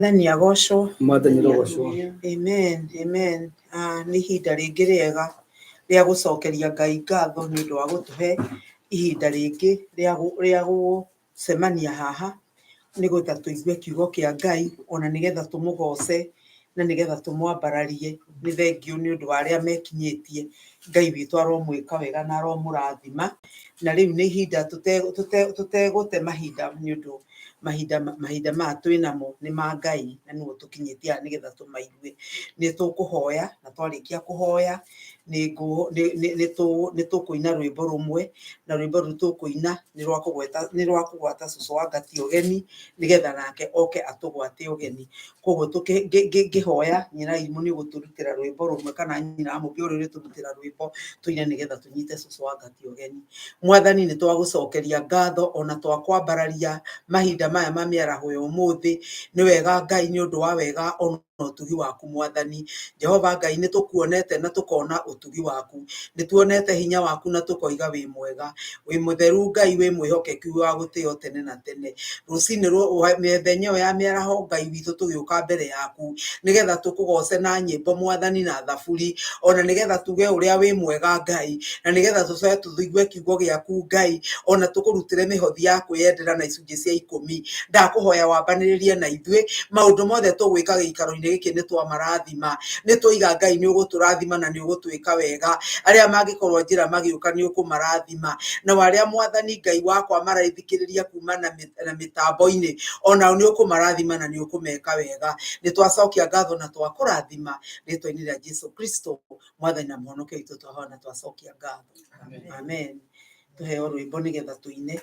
Nani agocwo. Mwathani rogocwo. Amen, amen. Nĩ ihinda rĩngĩ rĩega rĩa gũcokeria Ngai ngatho nĩ ũndũ wa gũtũhe ihinda rĩngĩ rĩa gũcemania haha nĩgetha tũigue kiugo kĩa Ngai, ona nĩgetha tũmũgoce na nĩgetha tũmwambararie. Nĩ thengio nĩ ũndũ wa arĩa mekinyĩtie. Ngai witũ aromwĩka wega na aromũrathima. Na rĩu nĩ ihinda tũtegũte mahinda nĩ ũndũ mahinda maya twĩnamo nĩ ma Ngai na nĩguo tũkinyĩtie haha nĩgetha tũmaigue. Nĩ tũkũhoya na twarĩkia kũhoya nĩ tũkũina rwĩmbo rũmwe, na rwĩmbo rũu tũkũina nĩ rwa kũgwata cũcũ wa Ngati ũgeni nĩgetha nake oke atũgwate ũgeni. Koguo ngĩhoya nyina Irimũ nĩ ũgũtũrutĩra rwĩmbo rũmwe kana nyina Mũmbi ũrĩa ũrĩtũrutĩra rwĩmbo tũine nĩgetha tũnyite cũcũ wa Ngati ũgeni. Mwathani nĩ twagũcokeria ngatho ona twakwambararia mahinda maya ma mĩaraho ya ũmũthĩ. Nĩ wega Ngai nĩ ũndũ wa wega ona ũtugi waku Mwathani. Jehova Ngai nĩ tũkuonete na tũkona ũtugi waku. Nĩ tuonete hinya waku na tũkoiga wĩ mwega. Wĩ mũtheru Ngai, wĩ mwĩhokeku, wa gũtĩo tene na tene. Rũcinĩ mĩthenya ĩyo ya mĩaraho Ngai witũ tũgĩũka mbere yaku nĩgetha tũkũgoce na nyĩmbo Mwathani na thaburi, ona nĩgetha tuge ũrĩa wĩ mwega Ngai, na nĩgetha tũcoke tũigue kiugo gĩaku Ngai, ona tũkũrutĩre mĩhothi ya kwĩyendera na icunjĩ cia 10. Ndakũhoya wambanĩrĩrie na ithuĩ maũndũ mothe tũgwĩka gĩikaro-inĩ gĩkĩ nĩ twamarathima. Nĩ tũiga Ngai nĩ ũgũtũrathima na nĩ ũgũtwĩka wega. Arĩa mangĩkorwo njĩra magĩũka nĩ ũkũmarathima. Na arĩa Mwathani Ngai wakwa maraithikĩrĩria kuma na mĩtambo-inĩ, ona nĩ ũkũmarathima na nĩ ũkũmeka wega. Nĩ twacokia ngatho na twakũrathima rĩĩtwa-inĩ rĩa Jesũ Kristo Mwathani na Mũhonokia witũ twahoya na twacokia ngatho. Amen. Tũheo rwĩmbo nĩgetha tũine.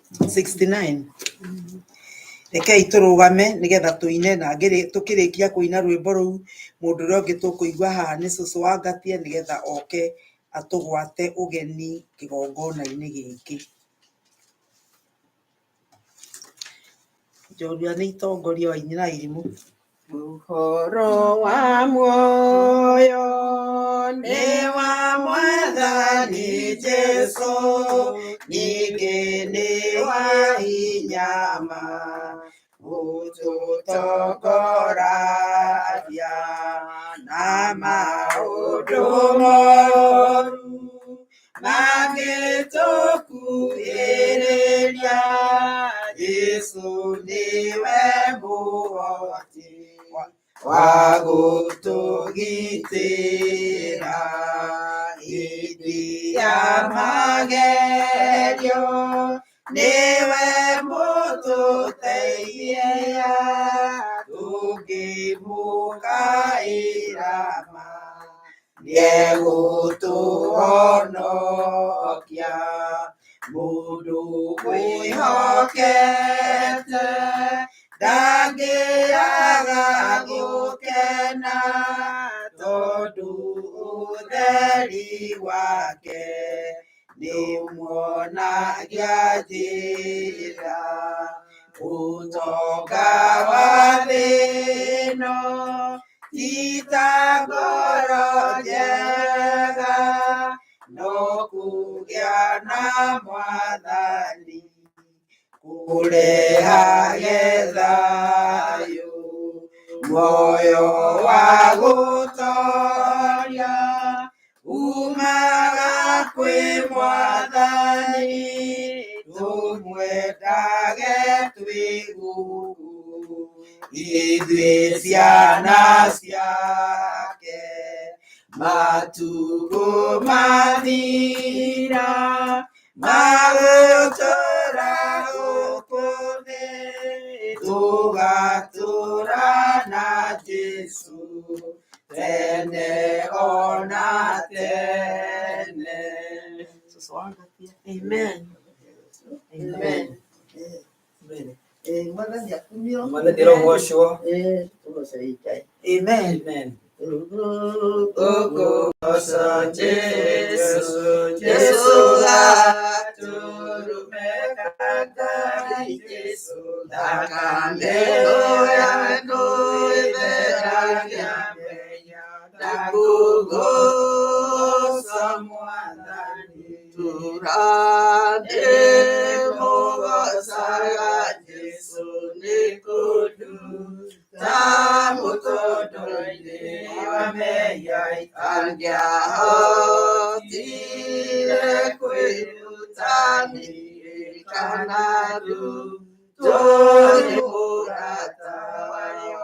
69. Rekei tũrũgame nĩgetha tũine, na tũkĩrĩkia kũina rwĩmbo rũu mũndũ ũrĩa ũngĩ tũkũigua haha nĩ cũcũ wa Ngati nĩgetha oke atũgwate ũgeni kĩgongona-inĩ gĩkĩ. Njorua nĩ itongoria wa nyina Irimũ. Ũhoro wa muoyo nĩ wa Mwathani Jesũ, ningĩ nĩ wa hinya ma gũtũtongoragia na maũndũ moru mangĩtũkuhĩrĩria. Jesũ nĩwe mũhoti wa gũtũgitĩra hĩndĩ ya magerio. Nĩwe mũtũteithia tũngĩmũkaĩra ma, nĩegũtũhonokia. Mũndũ mwĩhokete ndangĩaga gũkena, tondũ ũtheri wake nĩmuonagia njĩra. Ũtonga wa thĩ ĩno ti ta ngoro njega, no kũgĩa na Mwathani kũrehaga thayũ. Muoyo wa gũtooria umaga kwĩ Mwathani, tũmwendage twĩ gũkũ ithuĩ ciana ciake. Matukũ mathira magũtũũra gũkũ thĩ, tũgatũũra na Jesũ tene ona tene. Amen. Amen. Mwathani rogocwo. Amen. Ũkũgoca Jesũ, Jesũ gatũrũmeka Ngai, Jesũ thakame yaku ĩtheragia mehia, na kũgoca Yesu nikudu tamu todoine wameya itangia hotire kwirutani kanadu tori murata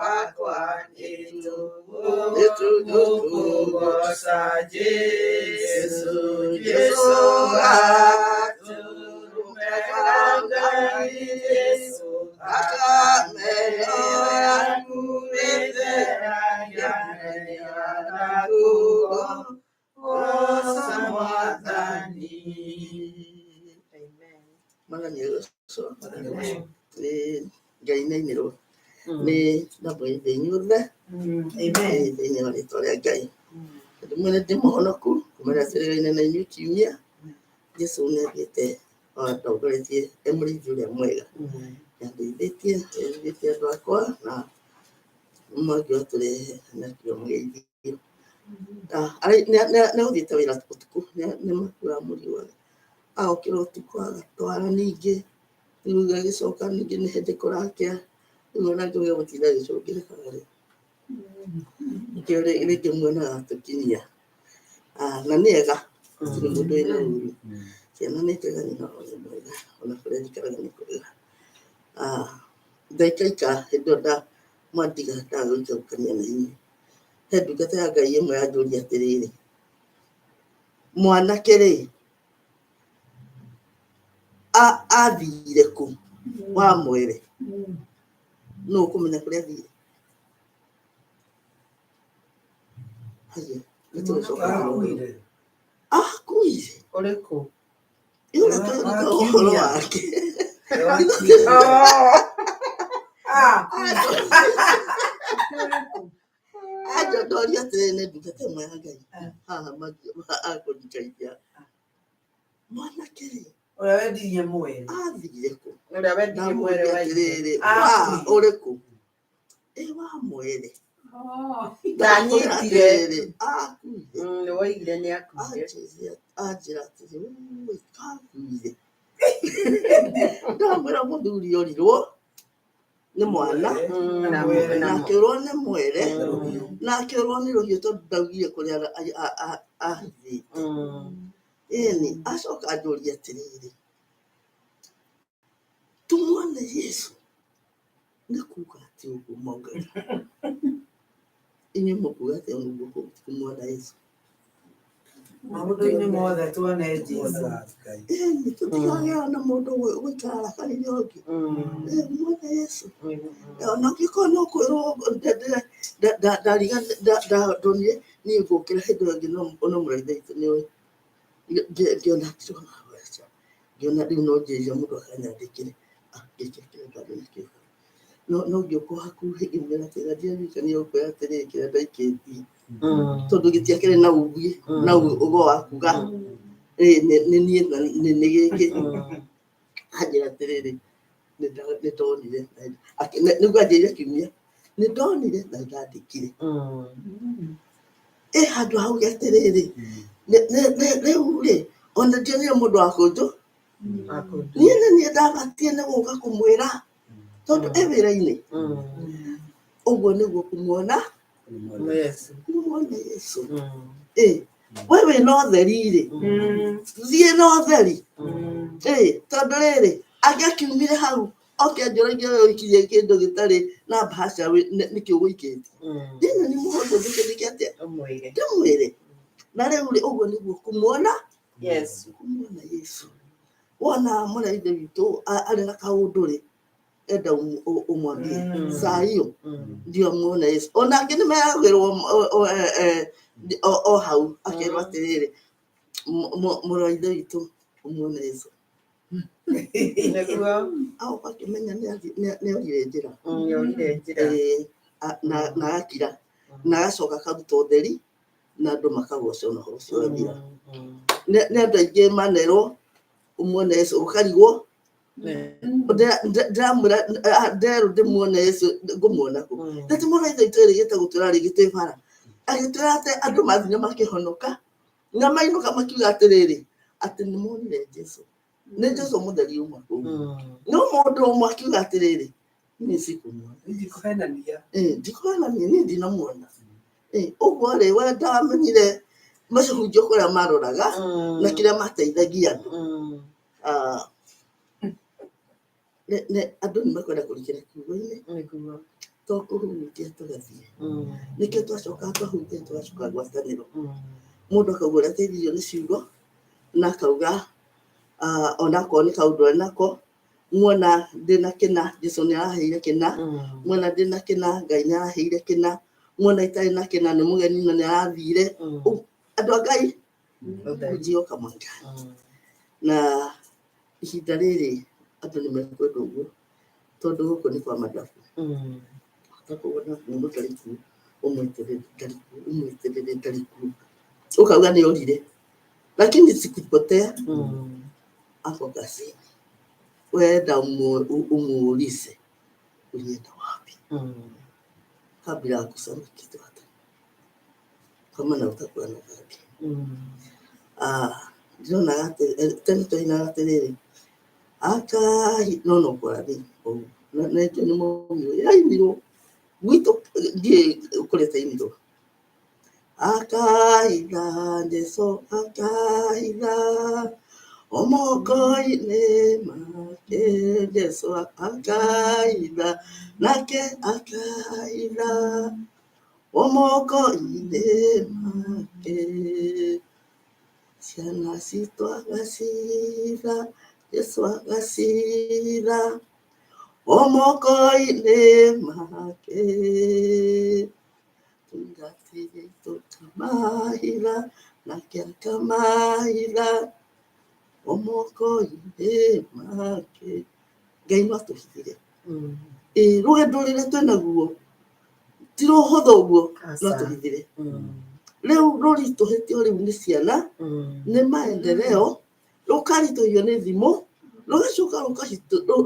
wakwa nitukugosa Yesu Yesu Yesu akamelo yangu Mana ni so gai nei ni ro ni na boy de nyurda amen de ni wale tole gai de mana de mo na ku mana sere na ni kimia Yesu ne bete a to gre ti emri jule mwega ya de tie do kwa na ma gyo tole na kyo mwegi ai ne udita wira tuku ne makura muri wa ao kiro tukwaga twara ningi iruga gicoka ningi ni hindi kurakia ngona ngiye gutinda gicokire kare ikere ile kimwena tukinia na niega ni mundu ina uru kiana ni tega ni no ona kure dikaraga ni kure daikaika hidoda mwandiga tago ikukania na ini hedu kata ya Ngai imwe anjũria atĩrĩrĩ mwanake rĩ athire kũ wa mwere no ũkũmenya kũrĩa athire haya akuire ũrĩkũ yule ũhoro wake aja doria tene dukate mwe Ngai akũnjikaithia mwanake rĩ ũrĩa wendirie mwere athire kũ ũrĩa wendirie mwere wa atĩrĩrĩ ũrĩkũ wa mwere ndanyitire akuire nĩ woigire nĩ akuire anjĩra atĩrĩ kakuire ndamwĩra mũthuri orirwo nĩ mwana nake ũrwo nĩ mwere nake ũrwo nĩ rũhiũ tondũ ndaugire kũrĩa ahithĩte ĩni acoka anjũria atĩrĩrĩ tumuone Yesu nĩ kuga atĩ ũguo Mongai inyuĩ mũkuga atĩ ũguo kumuona Yesu maũndũ-inĩ mothe tuone Jesũ ĩni tũtigagĩra na mũndũ gũikara rakarĩre ũngĩ muone Yesu ona ũngĩkorwo no kwĩrwo ndariga ndonire niĩ ngũkĩra hĩndĩ ĩyo ĩngĩ no mũraithaitũ nĩũĩ ngĩona ngĩona rĩu no njĩria mũndũ akanyandĩkĩre gĩkĩkĩre ndandũ nĩkĩo no ngĩũkwo hakuhĩ ngĩmwĩra atĩra ndiririkania gũkwĩra atĩrĩrĩ kĩrĩa ndaikĩtie tondũ gĩtiakĩrĩ na uguĩ na ũgo wa kuga nĩ niĩ nĩ gĩkĩ anjĩra atĩrĩrĩ nĩ ndonire nĩguo anjĩria kiumia nĩ ndonire na ndandĩkire handũ hau atĩrĩrĩ rĩu rĩ ona ndionire mũndũ wa kũnjũ niĩ nĩ niĩ ndabatie nĩ gũka kũmwĩra tondũ wĩra-inĩ ũguo nĩguo kũmuona Yesu we wĩna ũtheri rĩ thiĩ na ũtheri tondũ rĩrĩ angĩakiumire hau oke anjũragia we ũikirie kĩndũ gĩtarĩ na mbaca nĩkĩo ũgũikĩtie ndĩna nĩ mũndũ ndĩkĩndĩke atĩa ndĩmwĩre na rĩu rĩ ũguo nĩguo kũmuona Yesu wona mũraithe witũ arĩ na kaũndũ rĩ enda umwambie saa hiyo ndio muone Yesu ona angĩ nĩmeragĩrwo o hau akerwo atĩrĩrĩ mũraithe witũ umuone Yesu agoka akĩmenya nĩorire njĩra na agakira na agacoka akaruta ũtheri na andũ makagoca na ũhoro ũcio wathira nĩ andũ aingĩ manerwo umuone Yesu ũkarigwo ndamwĩra nderwo ndĩmuone Yesu ngũmuona kũ ndati mũraithe witũ ĩrĩgĩte gũtwĩra rĩgĩtwĩ bara agĩtwĩra atĩ andũ mathiĩ makĩhonoka na mainũka makiuga atĩrĩrĩ atĩ nĩ monire Jesũ. Nĩ Jesũ mũtheri ũmwe kũu. No mũndũ ũmwe akiuga atĩrĩrĩ, niĩ sikumuona. Ndikũhenania. Ndikũhenania, niĩ ndinamuona. Ũguo rĩ, we ndamenyire macunjio kũrĩa maroraga na kĩrĩa mateithagia andũ. Andũ nĩ makwenda kũrikĩra kiugo-inĩ to kũhutia tũgathiĩ. Nĩkĩo twacoka twahutia tũgacoka ngwatanĩro. Mũndũ akauga ũrĩa ateithirio nĩ ciugo na akauga onakorwo nĩ kaũndũ enako, muona ndĩna kĩna, Jesũ nĩ araheire kĩna, muona ndĩna kĩna, Ngai nĩ araheire kĩna, muona itarĩ na kĩna nĩ mũgeni na nĩ arathire. Andũ a Ngai ujio kamwanga. Na ihinda rĩrĩ andũ nĩ mekwenda ũguo tondũ gũkũ nĩ kwa mathabu. Ũtakũona mũndũ tariku umwĩtĩrĩre tariku ukauga nĩ orire, lakini sikupotea hapo kazini. Wenda umuulize ulienda wapi kabla ya kusema kitu hata kama na utakuwa na dhambi. Ndiona tena tena atĩrĩrĩ no kwa thĩ na nĩ mũmio yainirwo gwitũ ndiĩ ũkũrĩte inirwo akaitha Jesũ akaitha omoko-inĩ make Jesũ akaitha nake akaitha omoko-inĩ make ciana citũ agacitha Jesũ agacitha omoko-inĩ make tungathiĩ tũkamahitha nake akamahitha omoko-inĩ make. Ngai no atũhithire. Rũgendo rũrĩa twĩnaguo ti rũhũthũ ũguo, no atũhithire. Rĩu rũritũhĩtio rĩu nĩ ciana, nĩ maendeleo, rũkaritũhio nĩ thimũ, rũgacoka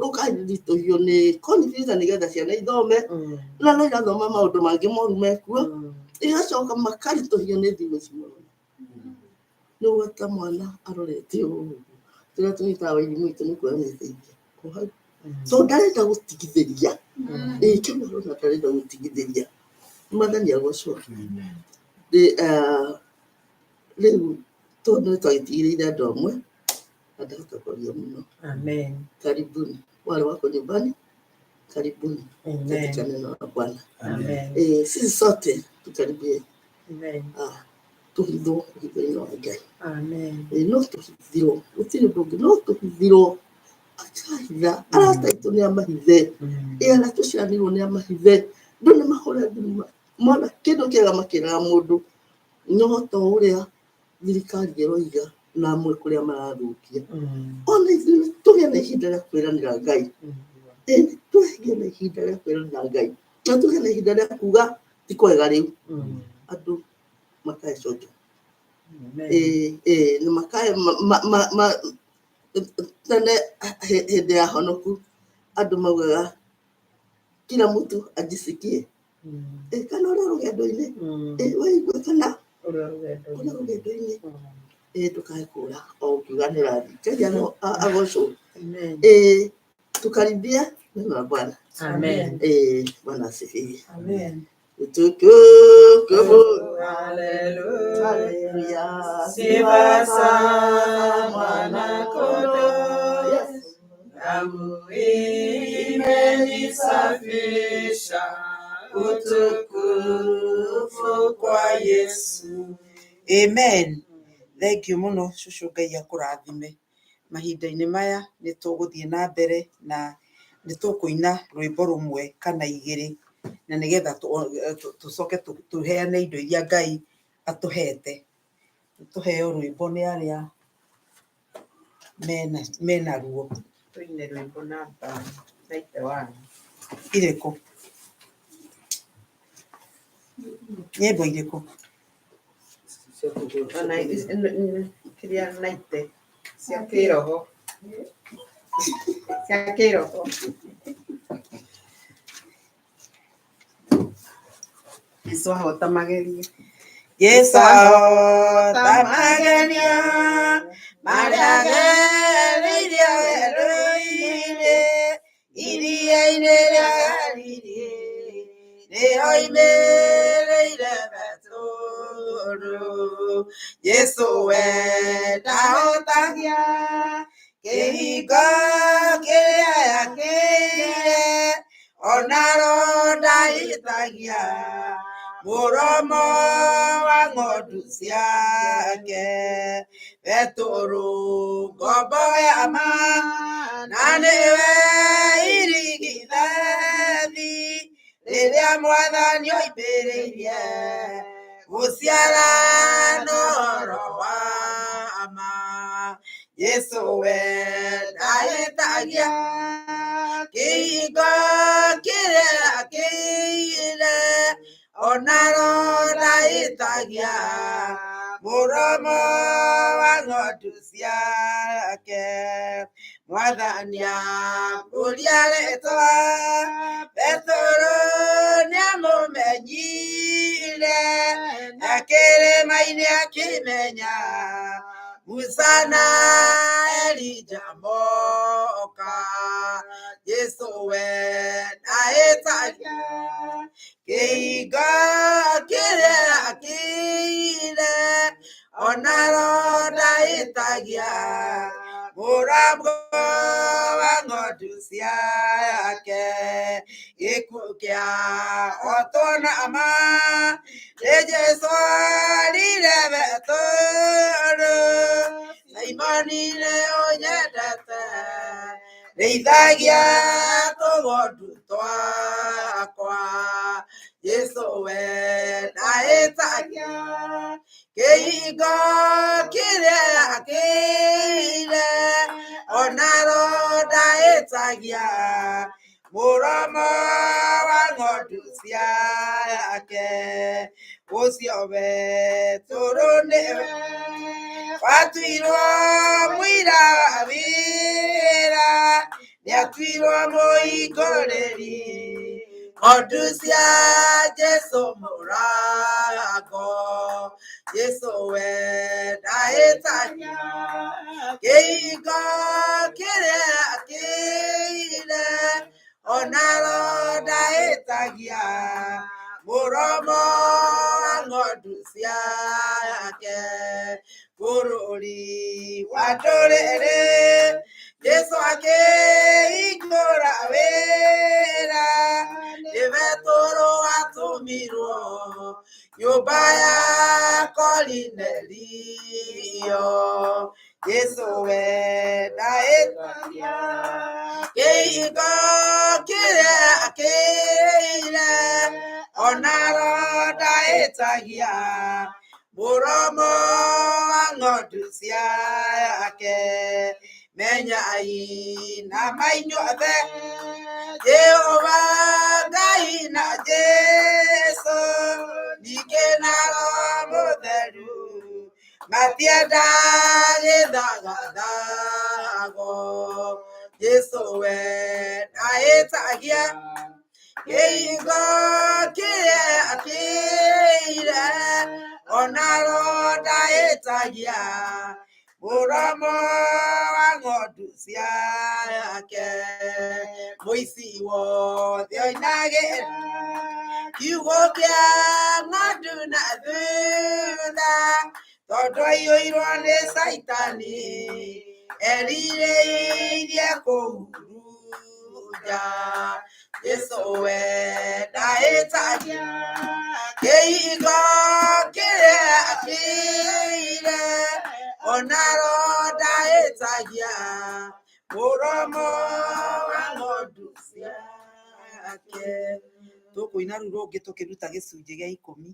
rũkaritũhio nĩ computer nĩgetha ciana ithome, na no irathoma maũndũ mangĩ moru mekuo, igacoka makaritũhio nĩ thimũ icio. Nĩguo ta mwana arorete ũguo, tũrĩa tũnyitaga wĩrimũ witũ nĩ kuoya nĩteithia. So ndarenda gũtigithĩria. Kĩmwe rũna ndarenda gũtigithĩria. Mwathani agocwo. Rĩu tondũ twagĩtigĩrĩire andũ amwe, andahota kwaria mũno. Amen. Karibuni. Wale wako nyumbani, karibuni. Katika neno la Bwana. Amen. Sisi sote tukaribie. Amen. Tuhithwo ino Ngai. Amen. No tuhithirwo. Gũtirĩ ndũngĩ no tuhithirwo. Akahitha. Arataitwo nĩ amahithe. Aratũciarirwo nĩ amahithe. Ndũ nĩ mahũre thimũ. Mwana kĩndũ kĩega makĩraga mũndũ no ta ũrĩa thirikari ĩroiga na amwe kũrĩa marathũkia. Ona ithuĩ tũgĩe na ihinda rĩa kwĩranĩra Ngai. Tũgĩe na ihinda rĩa kwĩranĩra Ngai. Na tũgĩe na ihinda rĩa kuga ti kwega rĩu. Andũ makae cojo. Nĩ makae tene hĩndĩ ya honoku andũ maugaga kila mtu ajisikie. Kana ũrĩa rũgendo-inĩ. Waigua kana ũrĩa rũgendo-inĩ. Tukae kũra o ukiuga nĩ rathi. Ngai agocwo. Tukaribie neno la Bwana. Amen. Bwana asifiwe. Amen. Utukufu. Hallelujah. Sifa za mwana kondoo. Damu imenisafisha. Utukufu kwa Yesu. Amen. Thank you mũno cucu Ngai akũrathime. Mahinda-inĩ maya nĩ tũgũthiĩ na mbere na nĩ tũkũina rwĩmbo rũmwe kana igĩrĩ na nĩgetha tũcoke tũheane indo iria Ngai atũhete. Tũheo rwĩmbo nĩ arĩa mena ruo. Tũine rwĩmbo namba 91. Irĩkũ? Nyĩmbo irĩkũ? Kĩrĩa 90 cia kĩroho. Cia kĩroho. Twahota magerie. Yeso tamagania Mariageria Eloine Iria Ineria Neoime Leile Betoro Yeso Taotagia Kehiga Kea Kea Onaro Daitagia Moromo Wangodusiake Betoro Goboyama Nanewe Irigidadi Lilia Mwadani Oibereria Usiara Noroama Yeso Daitagia Kigo Kire Onaro Daitagia Muramo Wangodusiake Mwadania Ulialetoa Betoro Nyamo Menyile Akere Maine Akimenya Musana Elijah Moka Yeso Daitagia Keiga Kire Onaro Daitagia Muramo Wangodusiake Ikukia Otonama Lejeso Lilevetoro Naimani Leonyedete Leithagia Togodutoa Kwa Yeso Daitagia Keigo Kire Onaro Daitagia Muramo Wangodusiake Osiobe Torone Watuiro Muira Avira Yatuiro Moigoleri Odusia Jeso Morago Yeso Daitagia Keigo Kire Onaro Daitagia Moromo Angodusiake Kururi Wadorere Yeso Ake Igora Vera Evetoro Atumiro Yobaya Colinelio Yeso Daitagia Keigo Kire Onaro Daitagia Muramo Angodusiake Menyai na mainyo ave Jehovah Gaina Jeso Nikena Moderu Matiada Yedagadago Yeso Daitagia Keigo Kire Onaro Daitagia Muramo Wangodusiake Moisi wo Dioinage Kiwokia Maduna Duna Todo Yoirone Saitani Elire Yakoruja Yeso Daitagia Keigo Kire Onaro Daitagia Muramo Wangodusiake Tukuina ruroge tukiruta gicunjĩ gĩa 10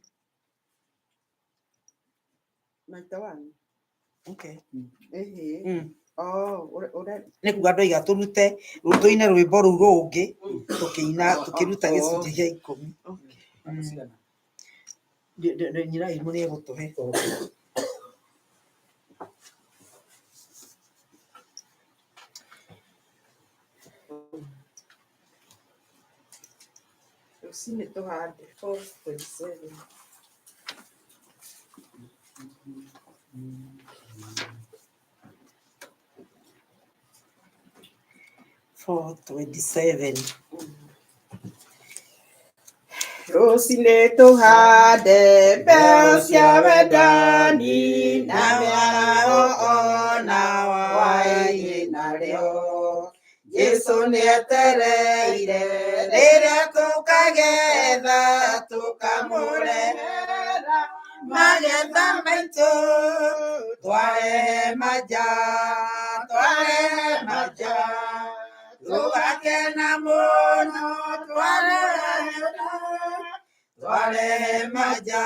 Maita wani. Okay. Nĩ kuga andũ aiga tũrute tũine rwĩmbo rũu rũngĩ tũkĩruta gĩcunjĩ gĩa 10 nyiraimũ nĩ egũtũhe Rũcinĩ tũhande 4:27. 4:27. Rosine to hade belsia vedani namia o na wai na leo Yesu netere ire tukageza tukamurera magetha maitu tware maja tugakena muno tware maja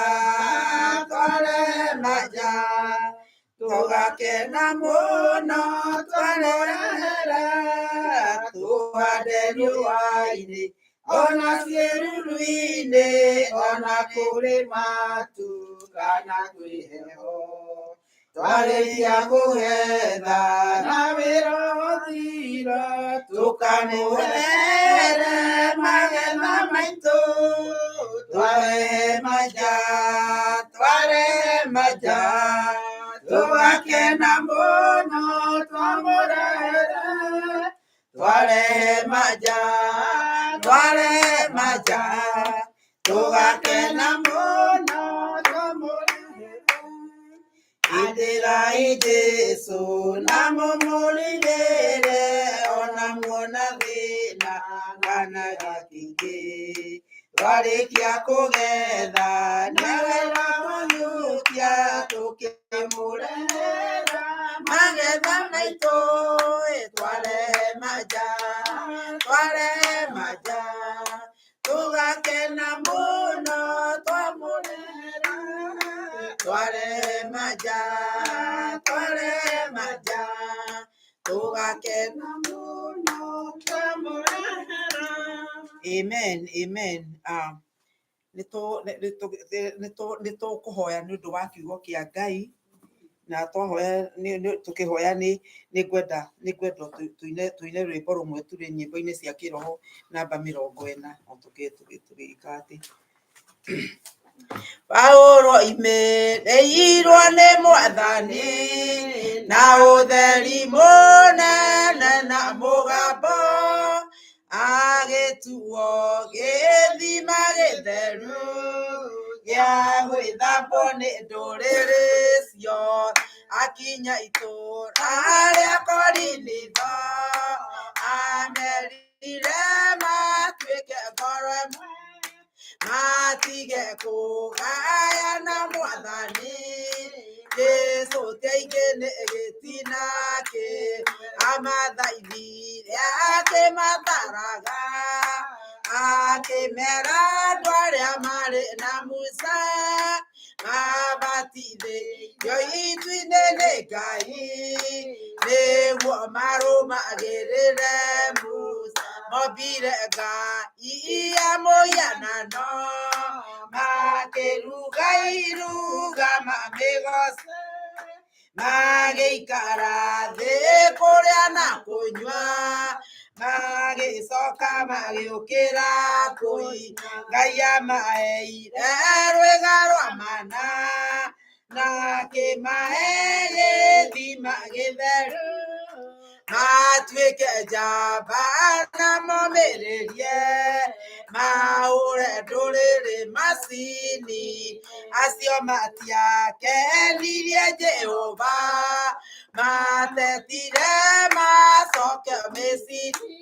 tugakena muno twarera tuhande riũa-inĩ ona ciĩruru-inĩ ona kũrĩ matu kana kwĩ heho twarĩkia kũgetha na wĩra ũthira tũkamũhere magetha maitũ tware maja tũgakena mũno twamũrehera tware maja tũgakena mũno twamũrehera Indĩrai Jesũ na mũmũrĩrĩre ona muona thĩna kana gĩkĩngĩ twarĩkia kũgetha nĩwe wamũiyũkia tũkĩmũrehera magetha maitũ tware maja tũgakena mũno twamũrehera tware maja tũgakena mũno twamũrehera. Amen. Nĩ tũkũhoya nĩ ũndũ wa kiugo kĩa Ngai na twahoya tũkĩhoya nĩ ngwenda tuine rwĩmbo rũmwe tũrĩ nyĩmbo-inĩ cia kĩroho namba 40 o tũgĩka atĩ Paulo imereirwo nĩ Mwathani na ũtheri mũnene na mũgambo agĩtuo gĩthima gĩtheru gĩa gwĩthambwo nĩ ndũrĩrĩ ciothe akinya itũũra rĩa Korinitho amerire matuĩke ngoro ĩmwe matige kũgayana Mwathani Jesũ teingĩ nĩ gĩtina amathaithire akĩmatharaga akĩmera andũ arĩa marĩ na Musa mabatithĩtio itu-inĩ nĩ Ngai nĩguo marũmagĩrĩre Musa mombire Ngai ya mũhianano makĩruga iruga mamĩgoce magĩikara thĩ kũrĩa na kũnyua magĩcoka magĩũkĩra kũina Ngai amaheire rwĩga rwa mana na akĩmahe gĩthima gĩtheru matuĩke njamba na momĩrĩrie mahũre ndũrĩrĩ macini acio matiakenirie Jehova matetire macoke Misiri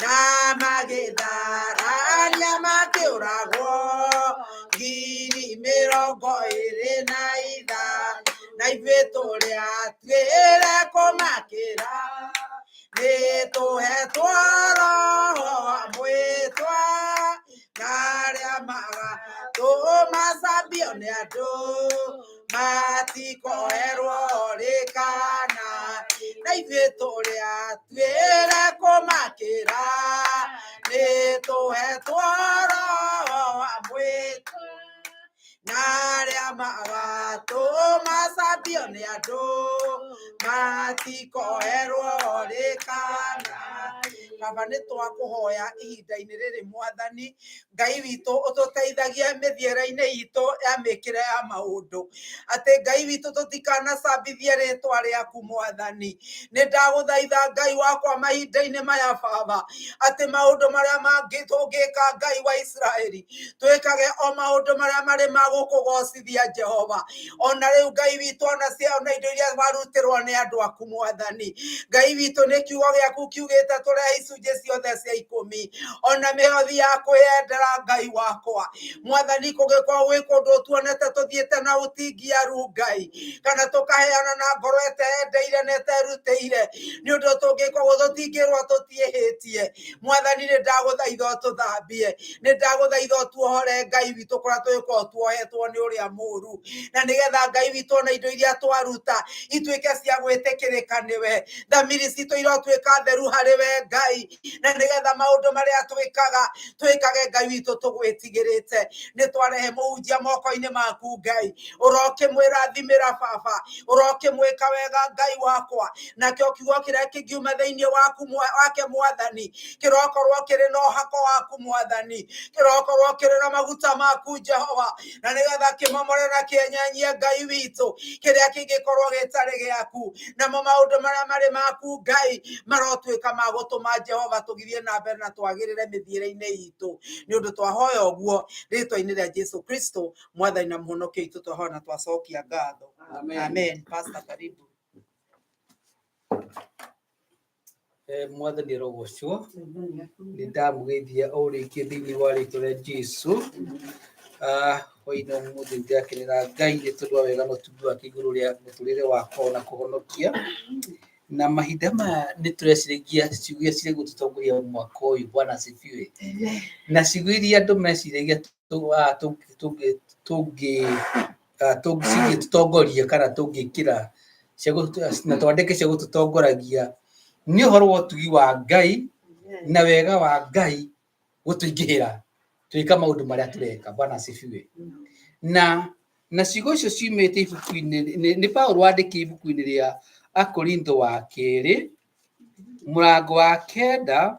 na magĩtharania makĩũragwo 25,000 na ithuĩ tũrĩa tuĩre kũmakĩra nĩtũhetwo roho wa mwĩtwa na arĩa magatũmacambio nĩ andũ matikoerwo rĩkana na ithuĩ tũrĩa tuĩre kũmakĩra nĩtũhetwo roho wa mwĩtwa na arĩa magatũmacambio nĩ andũ matikoerwo rĩkana baba nĩ twakũhoya ihinda-inĩ rĩrĩ mwathani Ngai witũ ũtũteithagie mĩthiĩre-inĩ itũ ya mĩkĩre ya maũndũ atĩ Ngai witũ tũtikanacambithie rĩtwa rĩaku mwathani nĩ ndagũthaitha Ngai wakwa mahinda-inĩ maya baba atĩ maũndũ marĩa mangĩ tũngĩka Ngai wa Israeli twĩkage o maũndũ marĩa marĩ ma gũkũgocithia Jehova ona rĩu Ngai witũ ona indo iria warutĩrwo nĩ andũ aku mwathani Ngai witũ nĩ kiugo gĩaku kiugĩte tũrehe icunjĩ ciothe cia 10 ona mĩhothi ya kwĩyendera Ngai wakwa mwathani kũngĩkorwo gwĩ kũndũ tuonete tũthiĩte na ũtingiaru Ngai kana tũkaheana na ngoro eteyendeire na eterutĩire nĩ ũndũ tũngĩkorwo tũtingĩrwo tũtiĩhĩtie mwathani nĩ ndagũthaitha ũtũthambie nĩ ndagũthaitha ũtuohore Ngai witũ kũrĩa tũgĩkorwo tuohetwo nĩ ũrĩa mũũru na nĩgetha Ngai witũ ona indo iria twaruta ituĩke cia gwĩtĩkĩrĩka nĩwe thamiri citũ irotuĩka theru harĩ we Ngai na nĩgetha maũndũ marĩa twĩkage Ngai witũ tũgwĩtigĩrĩte nĩ twarehe mũhunjia moko-inĩ maku Ngai ũrokĩmwĩrathimĩra baba ũrokĩmwĩka wega Ngai wakwa nakĩo kiugo kĩrĩa kĩngiuma thĩinĩ wake mwathani kĩrokorwo kĩrĩ na ũhako waku mwathani kĩrokorwo kĩrĩ na maguta maku Jehova na nĩgetha kĩmomore na kĩenyenyie Ngai witũ kĩrĩa kĩngĩkorwo gĩtarĩ gĩaku namo maũndũ marĩa marĩ maku Ngai marotuĩka ma gũtũma Jehova tũgithie na mbere na twagĩrĩre mĩthiĩre-inĩ itũ nĩ ũndũ twahoya ũguo rĩtwa-inĩ rĩa Jesu Kristo mwathani na mũhonokia witũ twahoya na twacokia ngatho amen. Pastor karibu. Mwathani arogocwo nĩ ndamũgeithia o rĩngĩ thĩinĩ wa rĩtwa rĩa Jesu hwaĩ-inĩ ũmũthĩ ndĩrakenera Ngai nĩ tondũ wa wega na ũtugi wake igũrũ rĩa mũtũrĩre wakwa na kũhonokia na mahinda maya nĩ tũreciragia ciugo iria cirĩ gũtũtongoria mwaka ũyũ Bwana asifiwe na ciugo iria andũ meciragia tũngĩtũtongoria kana tũngĩkĩra na twandĩke cia gũtũtongoragia nĩ ũhoro wa ũtugi wa Ngai na wega wa Ngai gũtũingĩhĩra twĩka maũndũ marĩa tũreka Bwana asifiwe na ciugo icio ciumĩte ibuku-inĩ nĩ Paulo wandĩkire ibuku-inĩ rĩa Akorintho wa kerĩ mũrango wa 9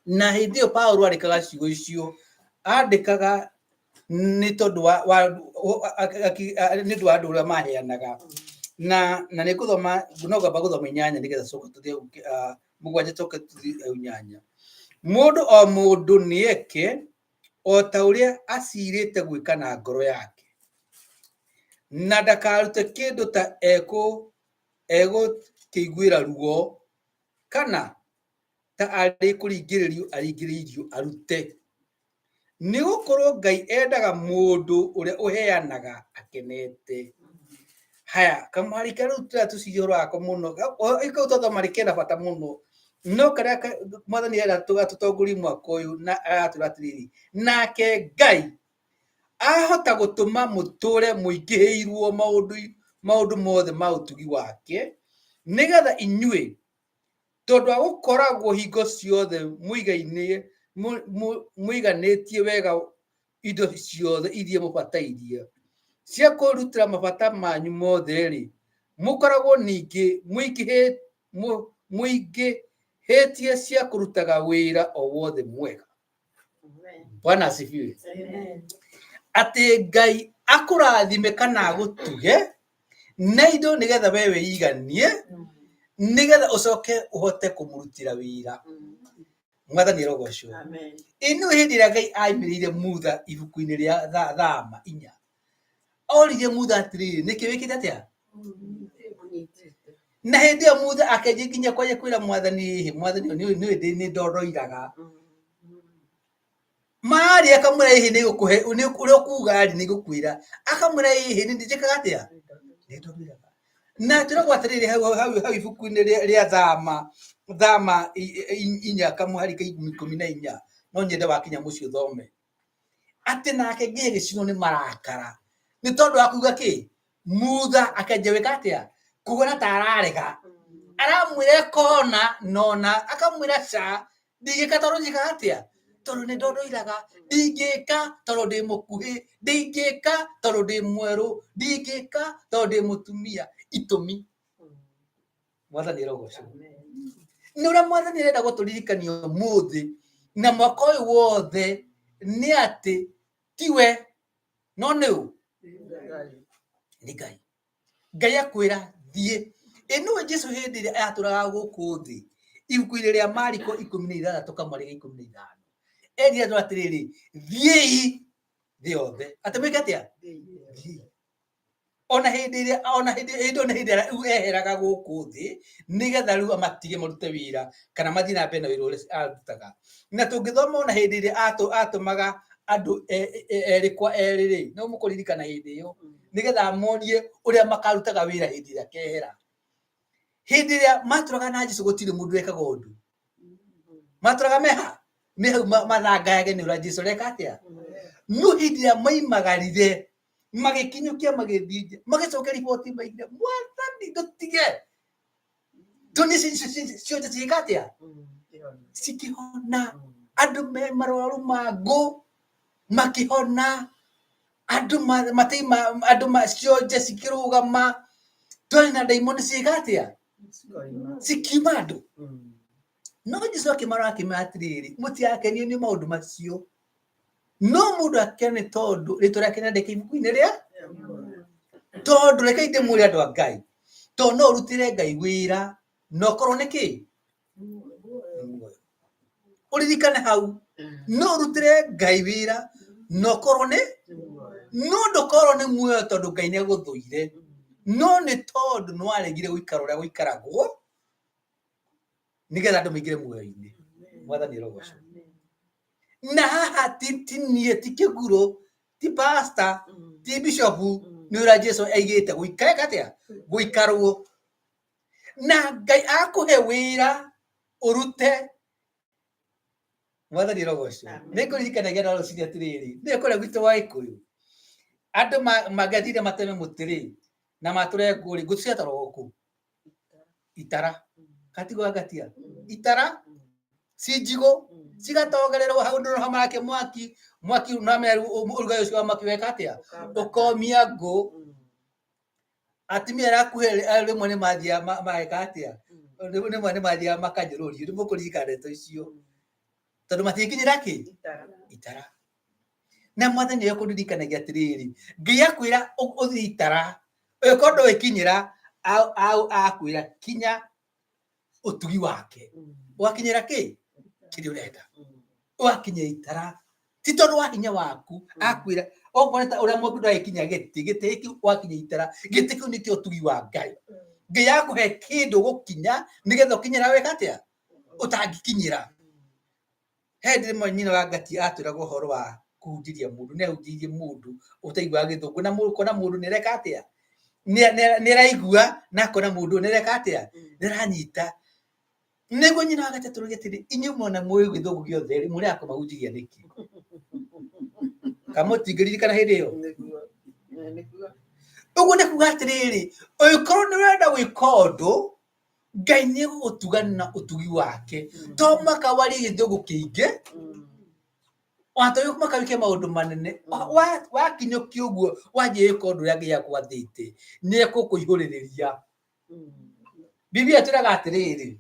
na hĩndĩ ĩyo Paulo andĩkaga ciugo icio andĩkaga nĩ tondũ wa andũ ũrĩa maheanaga na nĩ gũthoma no ngamba gũthoma 8 nĩgetha coka tũthiĩ 7 coka tũthiĩ 8 mũndũ o mũndũ nĩeke o ta ũrĩa acirĩte gwĩka na ngoro yake na ndakarute kĩndũ ta egũkĩiguĩra ruo kana ta aringĩrĩirio arute nĩ gũkorwo Ngai endaga mũndũ ũrĩa ũheanaga akenete haya kamarika rĩu tũcirie ũhoro wako mũno ikaũ twathoma rĩkĩenda bata mũno no karĩa mwathani enda tũgatongorie mwaka ũyũ na aratwĩra atĩrĩrĩ nake Ngai ahota gũtũma mũtũre mũingĩhĩirwo maũndũ mothe ma ũtugi wake nĩgetha inyuĩ tondũ wa gũkoragwo hingo ciothe mũiganĩtie wega indo ciothe iria mũbatairie cia kũrutĩra mabata manyu mothe-rĩ mũkoragwo ningĩ mũingĩhĩtie cia kũrutaga wĩra o wothe mwega. Bwana asifiwe. Atĩ Ngai akũrathime kana agũtuge na indo nĩgetha we wĩiganie nĩgetha ũcoke ũhote kũmũrutĩra wĩra. Mwathani arogocwo. Ĩno hĩndĩ ĩrĩa Ngai aimĩrĩire Mutha ibuku-inĩ rĩa Thama 4 oririe Mutha atĩrĩrĩ nĩkĩ wĩkĩte atĩa na hĩndĩ ĩyo Mutha akenjia nginya kwaria kwĩra Mwathani nĩ ndondoiraga mari akamwĩra hihi nĩ gũkũhe ũrĩa kuuga nĩ gũkwĩra akamwĩra hihi nĩ njĩkaga atĩa nĩ ndondoiraga na tũragwo atĩrĩrĩ hau ibuku-inĩ rĩa Thama 4 kamũharika 14 no nyende wakinya mũciĩ thome atĩ nake nginya gĩcinwo nĩ marakara nĩ tondũ wa kuuga kĩ Mutha akenja wĩka atĩa kuona ta ararega aramwĩra kona nona akamwĩra ca ndingĩka tondũ njĩkaga atĩa tondũ nĩ ndondoiraga ndingĩka tondũ ndĩ mũkuhĩ ndingĩka tondũ ndĩ mwerũ ndingĩka tondũ ndĩ mũtumia itũmi. Mwathani arogocwo. nä å rä a mwathani arenda gå tå ririkania må thä na mwaka å yå wothe nä atä tiwe no nä å nä Ngai. Ngai akwä ra thiä ä nä we Jesu hä ndä ä rä a atå raga gå kå thä ibuku-inä rä a Mariko 16 kamwari 15 erire andå atä rä rä thiäi thä yothe atä mwä ke atä a ona hä ndä ä rä a eheraga gå kå thä nä getha rä u amatige marute wä ra kana mathiä na mbere na wä ra å rä a arutaga na tå ngä thoma ona hä ndä ä rä a atå maga andå erä kwa erä rä no må kå ririkana hä ndä ä yo nä getha monie å rä a makarutaga wä ra hä ndä ä rä a kehera hä ndä ä rä a matå raga na Jesu gå tirä må ndå ekaga å ndå matå raga me hau mathangayage nä å rä a Jesu reka atä a no hä ndä ä rä a maimagarire magä kinyå kia magä thiä magä cokia riboti maigire mwathani ndå tige ndå ciothe cigä atä a cikä hona andå me marwaru ma ngå makä hona andå cionje cikä rå gama twarä na ndaimoni cigä atä a cikiuma andå no Jesu akä marora akä me atä rä rä må tiakenio nä maå ndå macio no må ndå akene tondå rä twa rä ake nandäke ibuku-inä rä a tondå rekei ndä mwä re andå a Ngai tondå no å rutä re Ngai wä ra na å korwo nä kä å ririkane hau no å rutä re Ngai wä ra na å korwo nä no ndå korwo nä muoyo tondå Ngai nä agå thå ire no nä tondå nä waregire gå ikara å rä a gå ikaragwo nä getha andå maingä re muoyo-inä mwathani rogocwo na haha ti niä ti kä gurå ti pastor ti bishop nä å ra Jesu aigä te gå ikareka atä a gå ikarwo na Ngai akå he wä ra å rute mwathani rogocwo nä ngå ririkanagia na rå ciria atä rä rä nä kå rä a gwitå wa gä kå yå andå mangäathire mateme må tä rä na matå re ngå rä ngå ciatarwo gå kå itara katigwo gatia itara cinjigå cigatongererwo hau ndå hamake mwaki na meru å rugai å cio wa mwaki weka atä a å komia ngå atimia arakuhä rä mwe nä mathia mageka atä a rä mwe nä mathia makanjä rå rio nä må kå ririkana ndeto icio tondå matingä ra kä itara na mwathani nä ekå ririkanagia atä rä rä Ngai akwä ra å thiä itara å korwo ndå kinyä ra akwä ra kinya å tugi wake wakinyä ra kä kä rä å renda wakinya itara ti tondå wa hinya waku akwä ra okorwo å rä a må ndå agäkinya gä tä kä wakinya itara gä tä kä u nä kä o tugi wa Ngai Ngai akå he kä ndå gå kinya nä getha å kinyä ra weka atä a å tangä kinyä ra he ndä rä mwe nyina wa Ngati atwä raga å horo wa kå hunjiria må ndå nä ahunjirie må ndå å taiguaga gä thå ngå na kona må ndå nä reka atä a nä araigua na kona må ndå nä reka atä a nä ranyita nä guo nyina wa Ngati atwä raga atä rä inyuä mona mwä gä thå ngå gä othe må rä akå mahunjiria nä kä kamå tingä ririkana hä ndä ä yo å guo nä kuga atä rä rä å korwo nä å renda gwä ka å ndå Ngai nä gå gå tugana na å tugi wake to maka warie gä thå ngå kä ingä watå maka wä ke maå ndå manene wakinyå kä å guo wanjä gä ka å ndå å rä a Ngai akwathä te nä ekå kå ihå rä rä ria Biblia twä raga atä rä rä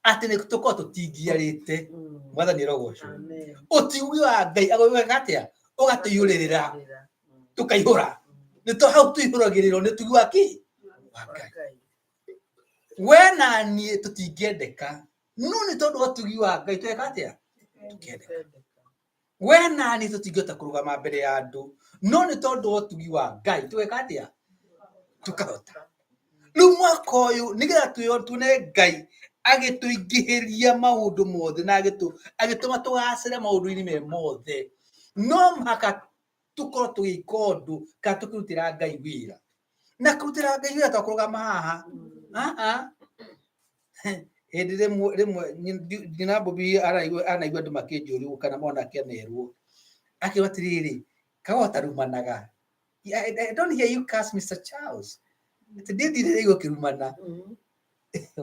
atä nä tå korwo tå tingiarä te mwathani rogocwo å tugi wa Ngai agwäka atä a å gatå ihå rä rä ra tå kaihå ra nä to hau tå ihå ragä rä rwo nä tugi wa kä wa Ngai we na niä tå tingäendeka no nä tondå wa tugi wa Ngai tweka atä a tå käendeka we na niä tå tingähota kå rå gama mbere ya andå no nä tondå wa tugi wa Ngai tweka atä a tå kahota rä u mwaka å yå nä getha tuone Ngai agä tå ingä hä ria maå ndå mothe na agä tå ma tå gacä re maå ndå-inä me mothe no mhaka tå korwo tå gä ka å ndå kana tå kä rutä ra Ngai wä ra na kå rutä ra Ngai wä ra twakå rå gama haha hä ndä rä mwe nyina Bobi anaigua andå makä njå ri kana mwana akenerwo akä atä rä rä kagota rumanaga I don't hear you curse Mr. Charles atä ndä thirä rä igå kä rumana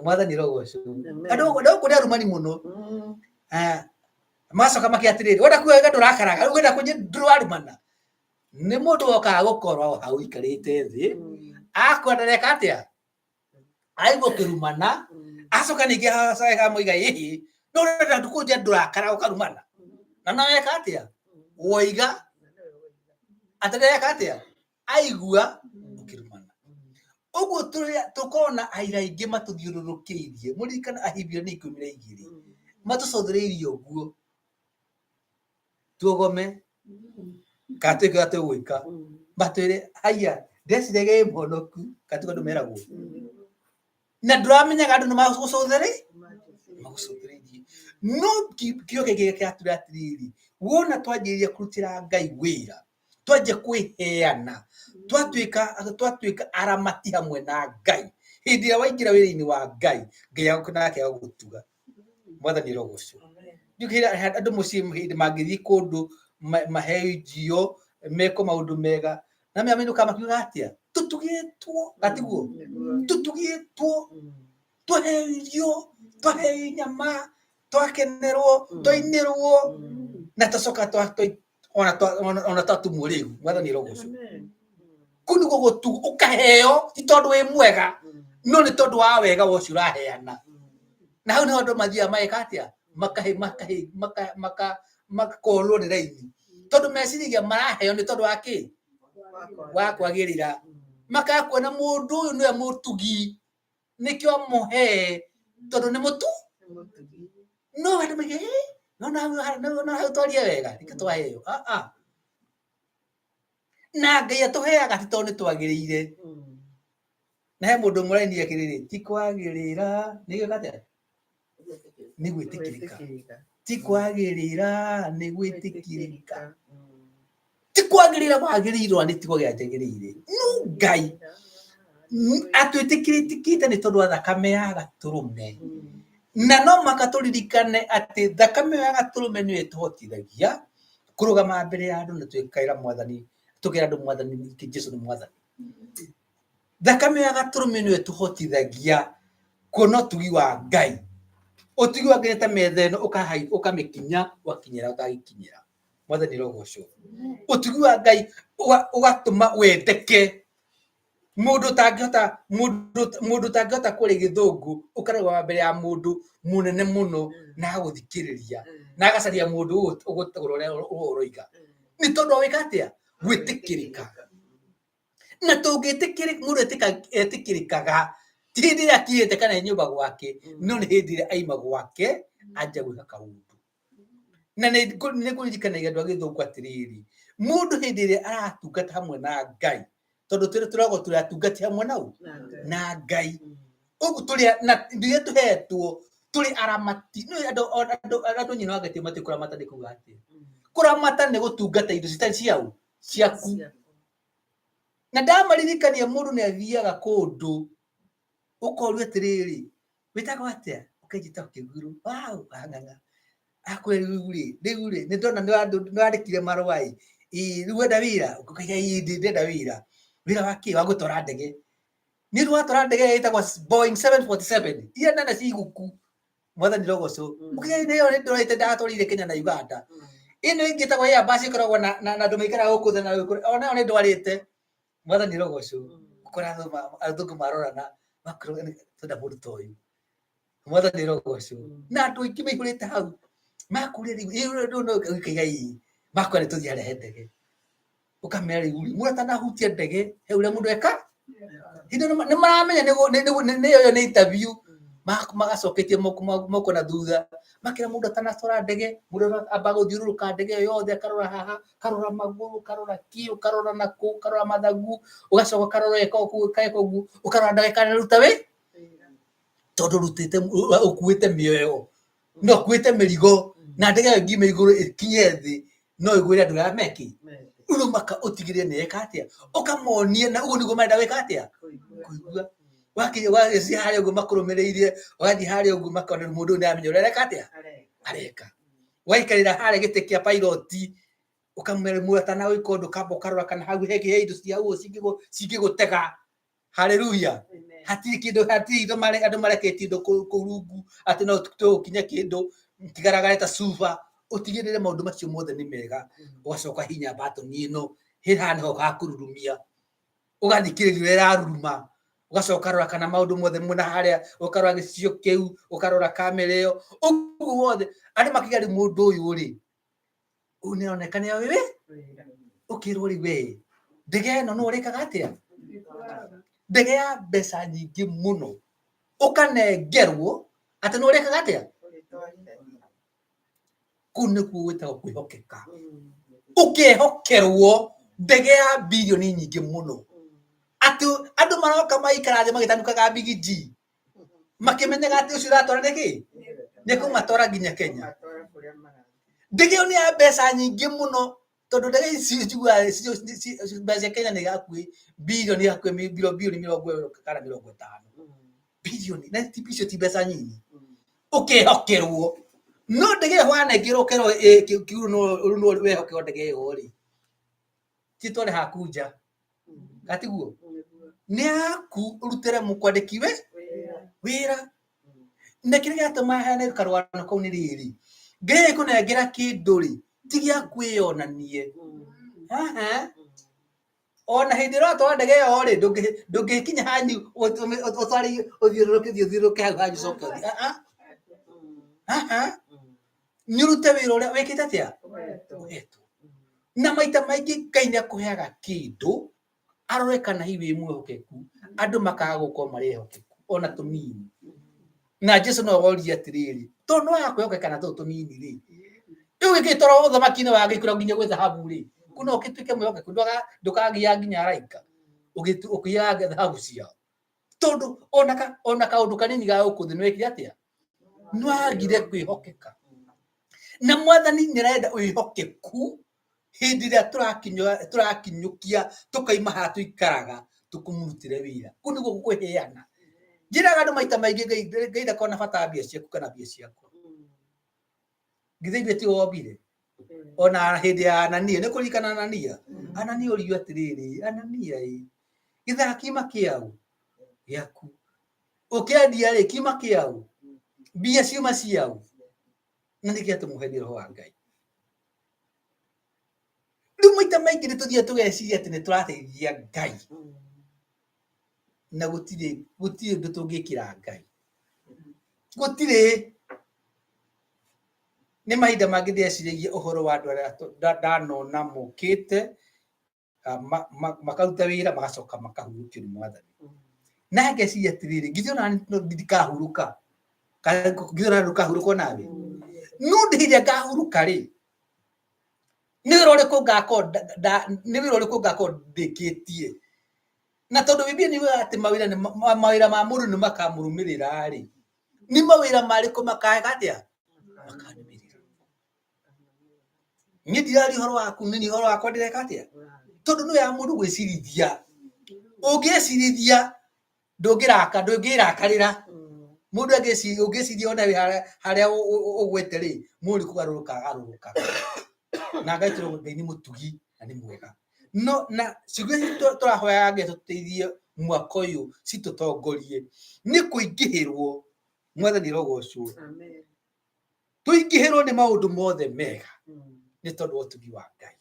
mwathani rogocwo andå kå rä arumani må no macoka makä atä rä rä wenda kuga ndå rakaraga rä u wenda kå ndå warumana nä må ndå wokaga gå korwo hau ikarä te thä akwenda reka atä a aigua kirumana acoka ningi haca muiga ihi no renda tukunja ndurakara ukarumana na nawe katia woiga atendeka atia aigua ukirumana uguo tukona aira ingi matuthiururukiirie murikana ahibio ni 12 matucothereirie uguo tuogome katwika twika batwire aya ndecirege mhonoku katuka ndumeragwo na nduramenyaga andu nimagucothereirie no kio kigeke atura atiriri wona twanjirie kurutira Ngai wira twanjie kwiheana twatwika aramati hamwe na Ngai hindi ya waingira wira-ini wa Ngai Ngai nake agutuga mwathani rogoco ndukira andu mucii hindi mangithi kundu mahejio meko maundu mega na me aminuka makiuga atia tutugitwo gatiguo tutugitwo tweherio twehe nyama twakenerwo twainirwo na tacoka ona tatumuriu mwathani rogoco kuni gugutu ukaheo ti tondu wi mwega no ni tondu wa wega wocio uraheana na hau ni andu mathia maika atia makakorwo ni raini tondu meciriria maraheo ni tondu waki wa kwagirira makakuona mundu uyu niwe mutugi nikio muhe tondu ni mutu no andu mege no hau twaria wega nikio twaheo na Ngai atuheaga ti tondu twagiriire na he mundu murainie kiriri ti kwagirira nikio gate ni gwitikirika ti kwagirira ni gwitikirika ti kwagirira wagirirwo ni tigo giategirire no Ngai atwitikirikite ni tondu thakame ya gaturume na no makaturirikane ati thakame ya gaturume ni ituhotithagia kurugama mbere ya andu na twikaira mwathani tukira andu mwathani Jesu ni mwathani thakame ya gaturume ni ituhotithagia kuona tugi wa Ngai utugi wa Ngai ta metha ino ukamikinya wakinyira utagikinyira mwathani rogoco utugi wa Ngai ugatuma wendeke mundu tangihota kuri githungu ukarega mbere ya mundu munene muno na aguthikiriria na agacaria mundu ugutugura uria uroiga ni tondu wika atia gwitikirika na tungitikirika mundu etikirikaga ti hindi iria akiite kana nyumba gwake no ni hindi iria aima gwake anja gwika kaundu na ni kuririkanagia andu a githungu atiriri mundu hindi iria aratungata hamwe na Ngai tondu turatungati hamwe na Ngai ugu turia tuhetwo turi aramati andu nyina wagati mati kuramata ni kuga ati kuramata ni gutungata indo citari ciaku na ndamaririkania mundu ni athiaga kundu ukoria atiriri witago atia ukajita kiguru ang'ang'a akweri riu ni ndona ni wandikire marwai riu enda wira ukaiga ndenda wira waki wagutwara ndege ni rwatwara ndege itagwa Boeing 747 iya nana ciguku mwathani rogoco mukinya niyo ni ndorete ndatwarire Kenya na Uganda ino ingi tagwa ya basi koragwo na andu maikara guku thana ona ni ndwarite mwathani rogoco ukora athungu marorana makorwo tunda mundu toyu mwathani rogoco na andu ingi maihurite hau makuria riu no ukigai makore tuthia rehe ndege ukamera riu muratana hutia ndege he uria mundu eka hindo ni maramenya ni yo ni interview magacoketie moko na thutha makira mundu atanatwara ndege mundu amba guthiururuka ndege yothe karora haha karora maguru karora kiu karora naku karora mathagu ugacoka karora eka ugu ukarora ndagika ni ruta we tondu rutite ukuite mioyo no kuite mirigo na ndege yo ngime iguru ikinye thi no igwire andu ya meki urumaka utigire ni eka atia ukamonie na ugu niguo marenda wika atia kuigua waki haria ugu makurumireirie wathi haria ugu makona mundu ni amenya uria eka atia areka waikarira haria giti kia pilot ukamwera muratana wikondu kamba ukarora kana hau hege indo cia uo cingigutega haleluya hatiri indo andu mareketie indo kurungu ati no tukinya kindu kigaragara ta suva utigirire maundu macio mothe ni mega ugacoka hinya batoni ino hihana ho gakururumia ugathikiriria iraruruma ugacoka rora kana maundu mothe muna haria ukarora gicio kiu ukarora kamera iyo uguo wothe andu makigari mundu uyu ri unionekane wewe ukirwo ri we ndege no no urikaga atia ndege ya mbeca nyingi muno ukanengerwo ati no urikaga atia kune kuwita kwihokeka ukehokerwo ndege ya bilioni nyingi muno ati andu maroka maikara thĩ magĩtanukaga bigiji makimenyaga ati ucio uratwara niki nikumatora nginya Kenya ndege ĩyo nĩ ya mbeca nyingĩ mũno tondu ndege ici njiguaga mbeca Kenya nĩ gakuĩ bilioni hakuĩ bilioni 20 kana 50 bilioni na icio ti mbeca nyingi ukihokerwo no ndege ĩyo wanengerwo ũkerwo kiuru no wehokerwo ndege ĩyo ri titware hakunja gatiguo nĩ yaku urutĩre mũkwandĩki wĩra na kĩrĩa gĩatũma heane karũgano kau nĩ rĩrĩ ngĩkũnengera kĩndũ rĩ ti gĩa kwĩonanie ona hĩndĩ ĩrĩa ũratwara ndege ĩyo rĩ ndũngĩkinya hanyu ũthiũrũrũke hau hanyu coke ũthiĩ nĩ ũrute wĩra ũrĩa wĩkĩte atĩa ũhetwo na maita maingĩ Ngai nĩ akũheaga kĩndũ arore kana hihi wĩ mwĩhokeku andũ makaga gũkorwo marĩ ehokeku ona tũnini na Jesũ no woria atĩrĩrĩ tondũ no yakwĩhokeka na tũtũ tũnini rĩ rĩu gĩgĩtwarwo ũthamaki-inĩ wa gĩkũrĩa nginya gwĩ thahabu rĩ kuna ũgĩtuĩke mwĩhokeku ndũkagĩa nginya araika ũkĩiyaga thahabu ciao tondũ ona kaũndũ kanini ga gũkũ thĩ nĩwekire atĩa nĩwagire kwĩhokeka na Mwathani nĩarenda wĩhokeku hĩndĩ ĩrĩa tũrakinyũkia tũkaima haha tũikaraga tũkũmũrutĩre wĩra kũu nĩguo gũkwĩheana njĩraga andũ maita maingĩ Ngai ndakona bata mbia ciaku kana mbia ciakwa githĩ ithuĩ ti wombire ona hĩndĩ ya Anania nĩ kũririkana Anania ũriũ atĩrĩrĩ Anania githĩ kiuma kĩaũ gĩaku ũkĩendia rĩ kiuma kĩaũ mbia ciuma ciaũ na nĩkĩo tũmũheire roho wa Ngai rĩu maita maingĩ nĩ tũthiĩ tũgeciria atĩ nĩ tũrateithia Ngai na gũtirĩ ũndũ tũngĩkĩra Ngai gũtirĩ nĩ mahinda mangĩ ndĩeciragia ũhoro wa andũ arĩa ndanona mokĩte makaruta wĩra magacoka makahurũkio nĩ Mwathani na ngeciria atĩrĩrĩ githĩ ona ndikahurũka githĩ ona ndũkahurũkwo nawe no ndĩrĩa ngahurũka rĩ nĩ wĩra ũrĩkũ ngakorwo ndĩkĩtie na tondũ Biblia nĩ yugaga atĩ mawĩra ma mũndũ nĩ makamũrũmĩrĩra rĩ nĩ mawĩra marĩkũ makaga atĩa makanũmĩrĩra niĩ ndiraria ũhoro waku nĩ ũhoro wakwa ndĩreka atĩa tondũ nĩ ya mũndũ gwĩcirithia ũngĩcirithia ndũngĩrakarĩra mũndũ ũngĩciria ona harĩa ũgwete rĩ mũndũ kũgarũrũka na Ngai nĩ mũtugi na nĩ mwega no na ciugo tũrahoya Ngai tũteithie mwaka ũyũ citũtongorie nĩ kũingĩhĩrwo Mwathani rogocwo tũingĩhĩrwo nĩ maũndũ mothe mega nĩ tondũ wa ũtugi wa Ngai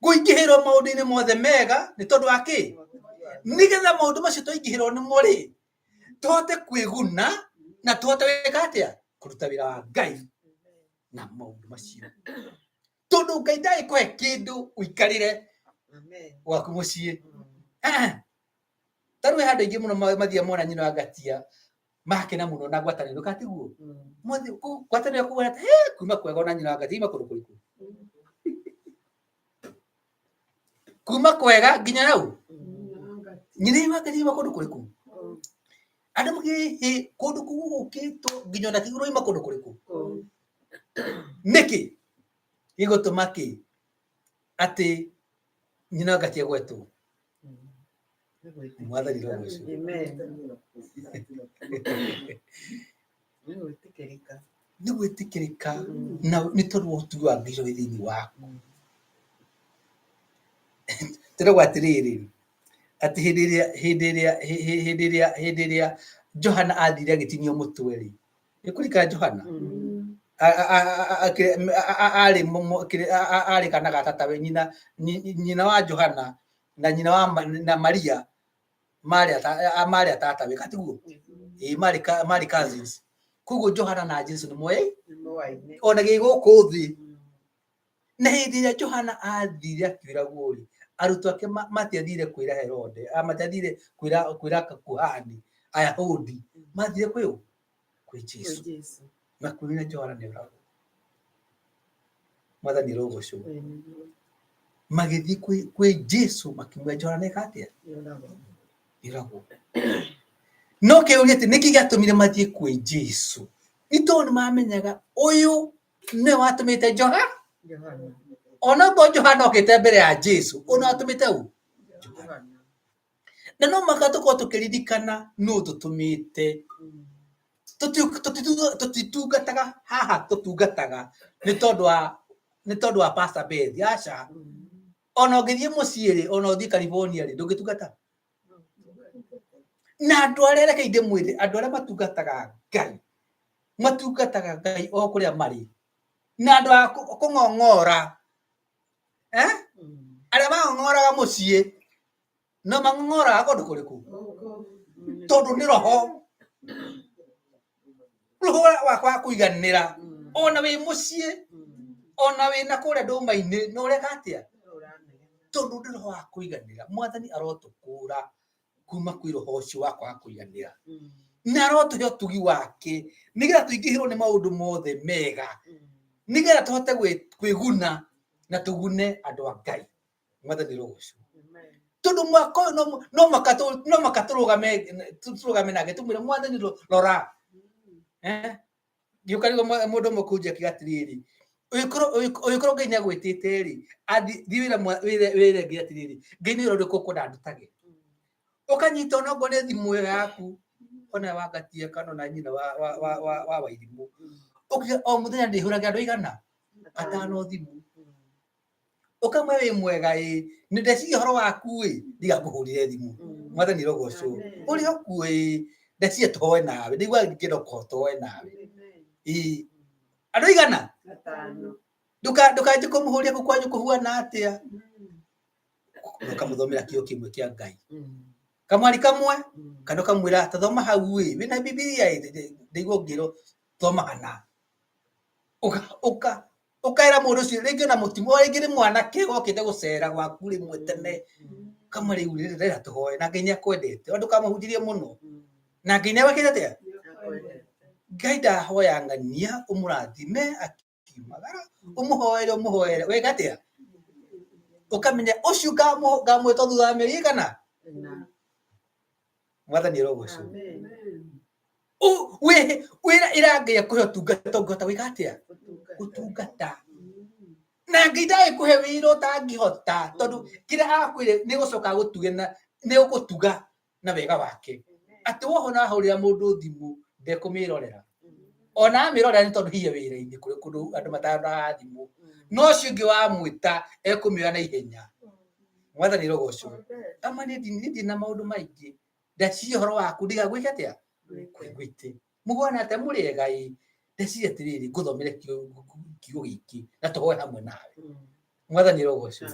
kũingĩhĩrwo maũndũ-inĩ mothe mega nĩ tondũ wa kĩ nĩgetha maũndũ macio tũingĩhĩrwo nĩmo rĩ tũhote kwĩguna na tũhote gwĩka atĩa kũruta wĩra wa Ngai na maũndũ macio tondũ Ngai ndagĩkũhe kĩndũ ũikarĩre gwaku mũciĩ tarĩu he andũ aingĩ mũno mathiaga mona nyina wa Ngatia makena mũno na ngwatanĩro katiguo ngwatanĩro kuga kuma kwega ona nyina wa Ngatia ima kũndũ kũrĩkũ kuma kwega nginya nau nyina wa Ngatia ima kũndũ kũrĩkũ andũ magĩ kũndũ kũu gũkĩtwo nginya ona kĩgũrũ ima kũndũ kũrĩkũ nĩkĩ gĩgũtũma kĩ atĩ nyina wa Ngatia gwetwo Mwathani rogocwo nĩ gwĩtĩkĩrĩka na nĩ tondũ wa ũtugi wa Ngai wĩ thĩinĩ waku tũrauga atĩrĩrĩ atĩ hĩndĩ ĩrĩa Johana athire agĩtinio mũtwe rĩ nĩkũrikana Johana arĩ kana gatatawe nyina wa Johana na nyina wa Maria mari atata we katiguo mari cousins kugo Johana na Jesu ni moye ona gigo kuthi na hindi ya Johana athire akira gori arutwo ake matiathire kwira Herode matiathire kwira kuhani Ayahudi mathire kwi Jesu na kwina Johana ni urago mwathani rogoco magithi kwi Jesu makimwe Johana nekatia irago no ke urite niki gatumire mathie kwi Jesu ito ni mamenyaga uyu ne watumite Johana ona bo Johana okite mbere ya Jesu ona atumite u na no makatuko tukiririkana no tutumite tutitungataga haha tutungataga ni tondu wa Pastor Beth acha ona ngithie muciiri ona uthi California ri ndungitungata na andu arĩa reke inde mwĩrĩ andu arĩa matungataga Ngai o kũrĩa marĩ na andu a kũng'ong'ora arĩa mang'ong'oraga mũciĩ no mang'ong'oraga kũndũ kũrĩkũ tondũ nĩ roho wakwa kũiganĩra ona wĩ mũciĩ ona wĩ na kũrĩa ndũma-inĩ no ũreka atĩa tondũ nĩ roho wa kũiganĩra mwathani arotũkũra kuma kwĩ roho ũcio wakwa wa kũiganĩra na arotũhe ũtugi wake nĩgetha tũingĩhĩrwo nĩ maũndũ mothe mega nĩgetha tũhote kwĩguna na tũgune andũ a Ngai mwathani rogoco tondũ mwaka ũyũ no makatũrũgame nake tũmwĩre mwathani rora gĩũkarigwo mũndũ mũkũnja kĩgatirĩrĩ ũgĩkorwo Ngai nĩagwĩtĩte rĩ thiĩ wĩre Ngai atĩrĩrĩ Ngai nĩ ũrĩkũ kũnandutage ukanyita ona ngo nĩ thimũ yaku ona wagatie kana na nyina wa Wairimu o muthenya ndĩhũraga andũ igana atano thimũ ukamwe wĩ mwega nĩ ndeciria ũhoro waku ndigakũhũrire thimũ mwathani rogoco ũrĩ okuo ndeciria tũhoe nawe ndigua ngĩndoka tũhoe nawe andũ igana ndũkanjĩ kũmũhũria kũu kwanyu kũhuana atĩa ũkamũthomera kĩo kĩmwe kĩa Ngai kamwari kamwe kana kamwĩra tathoma hau wĩna Biblia ndeigua ngĩrwo thoma hana ukaira mũndũ ũcio rĩngĩ na mũtimo rĩngĩ nĩ mwanake gokĩte gũcera gwaku rĩmwe tene kama rĩu rĩrĩa tũhoe na Ngai nĩakwendete andũ kamũhunjirie mũno na Ngai nĩagwĩkĩte atĩa Ngai ndahoya ng'ania ũmũrathime akiumagara ũmũhoere wega atĩa ukamenya ũcio ngamwĩta thutha wa mĩeri ĩigana mwathani rogoco wĩra ĩrangai akũhe ũtungata ũngĩhota gwĩka atĩa gũtungata na Ngai ndagĩkũhe wĩra ũtangĩhota tondũ kĩrĩa akwĩre nĩ gũcoka gũtuge na nĩ ũgũtuga na wega wake atĩ woho na hũrĩra mũndũ thimũ ndekũmĩrorera ona amĩrorera nĩ tondũ hihi wĩra-inĩ kũrĩ kũndũ andũ mataraga thimũ no ũcio ũngĩ wamwĩta ekũmĩoya na ihenya mwathani rogoco ama nĩ na maũndũ maingĩ ndeciria ũhoro waku ndigagwĩke atĩa kwĩgwĩte mũgwana atĩa mũrĩega ndeciria atĩrĩrĩ ngũthomere kiugo gĩkĩ na tũhoe hamwe nawe mwathani rogoco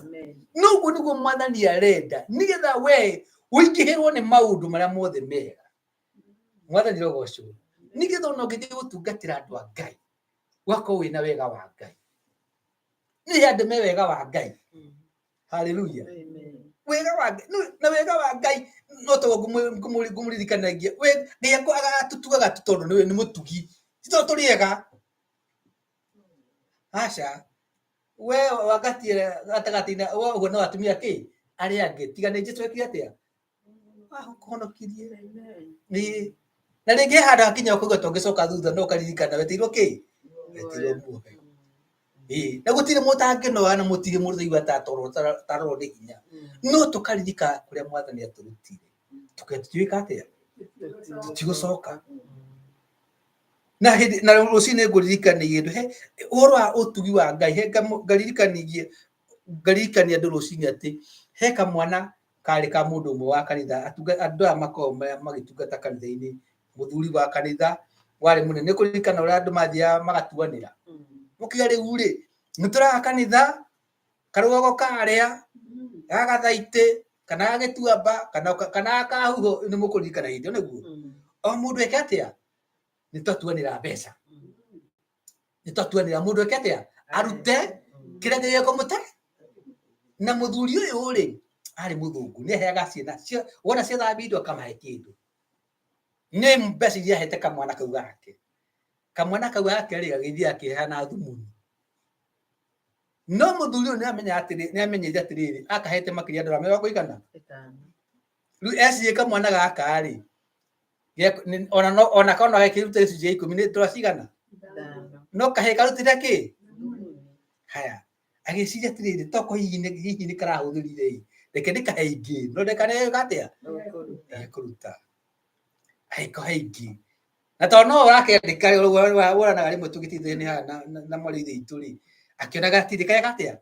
noguo nĩguo mwathani arenda nĩgetha we ũingĩhĩrwo nĩ maũndũ marĩa mothe mega mwathani rogoco nĩgetha ona ũngĩthiĩ gũtungatĩra andũ a Ngai wakorwo wĩna wega wa Ngai nĩ andũ me wega wa Ngai haleluya wega wa Ngai na wega wa Ngai no to ngũmũririkanagia we Ngai agatutugaga tondũ nĩ mũtugi ti tondũ tũrĩega aca we wagatie gatagatĩ-inĩ ũguo no atumia kĩ arĩa angĩ tiga nĩ Jesũ ekire atĩa akũhonokirie na rĩngĩ handũ hakinya ũkauga tũngĩcoka thutha no ũkaririkana wetirwo kĩ wetirwo muoyo na gũtirĩ mũndũ angĩnoga na mũtirĩ mũndũ ũigua tarorwo nĩ hinya no tũkaririka kũrĩa mwathani atũrutire tũtuĩka atĩa tũtigũcoka na rũciinĩ ngũririkania kĩndũ ũhoro wa ũtugi wa Ngai ngaririkania andũ rũciinĩ atĩ he kamwana karĩ ka mũndũ ũmwe wa kanitha andũ aya makoragwo magĩtungata kanitha-inĩ mũthuri wa kanitha warĩ mũnene kũririkana ũrĩa andũ mathiaga magatuanĩra mũkiga rĩu nĩ tũraga kanitha karũgago karĩa gagathaitĩ kana agetuamba kana akahuho nĩ mũkũririkana hĩndĩ ĩyo nĩguo o mũndũ eke atĩa nĩ twatuanĩra mbeca nĩ twatuanĩra mũndũ eke atĩa arute kĩrĩa gĩgĩko mũte na mũthuri ũyũ rĩ arĩ mũthũngũ nĩ aheaga ciana wona ciathambia indo akamahe kĩndũ nĩ mbeca iria ahete kamwana kau gake rĩ gagĩthiĩ akĩheana thumuni no mũthuri ũyũ nĩ amenyeire atĩrĩrĩ akahete makĩria ndora 50 rĩu ecirie kamwana gaka rĩ ona kana gakĩruta gĩcunjĩ 10 nĩ ndora cigana no kahĩ karutire kĩ haya agĩciria atĩrĩrĩ toko hihi nĩ karahũthĩrire reke ndĩkahe ingĩ no ndekane gatĩa kũruta agĩkahe ingĩ na tondũ no ũrakĩandĩka woranaga rĩmwe tũgĩtithĩnia na mwarĩ ithe itũ rĩ akĩona gatindĩkae gatĩa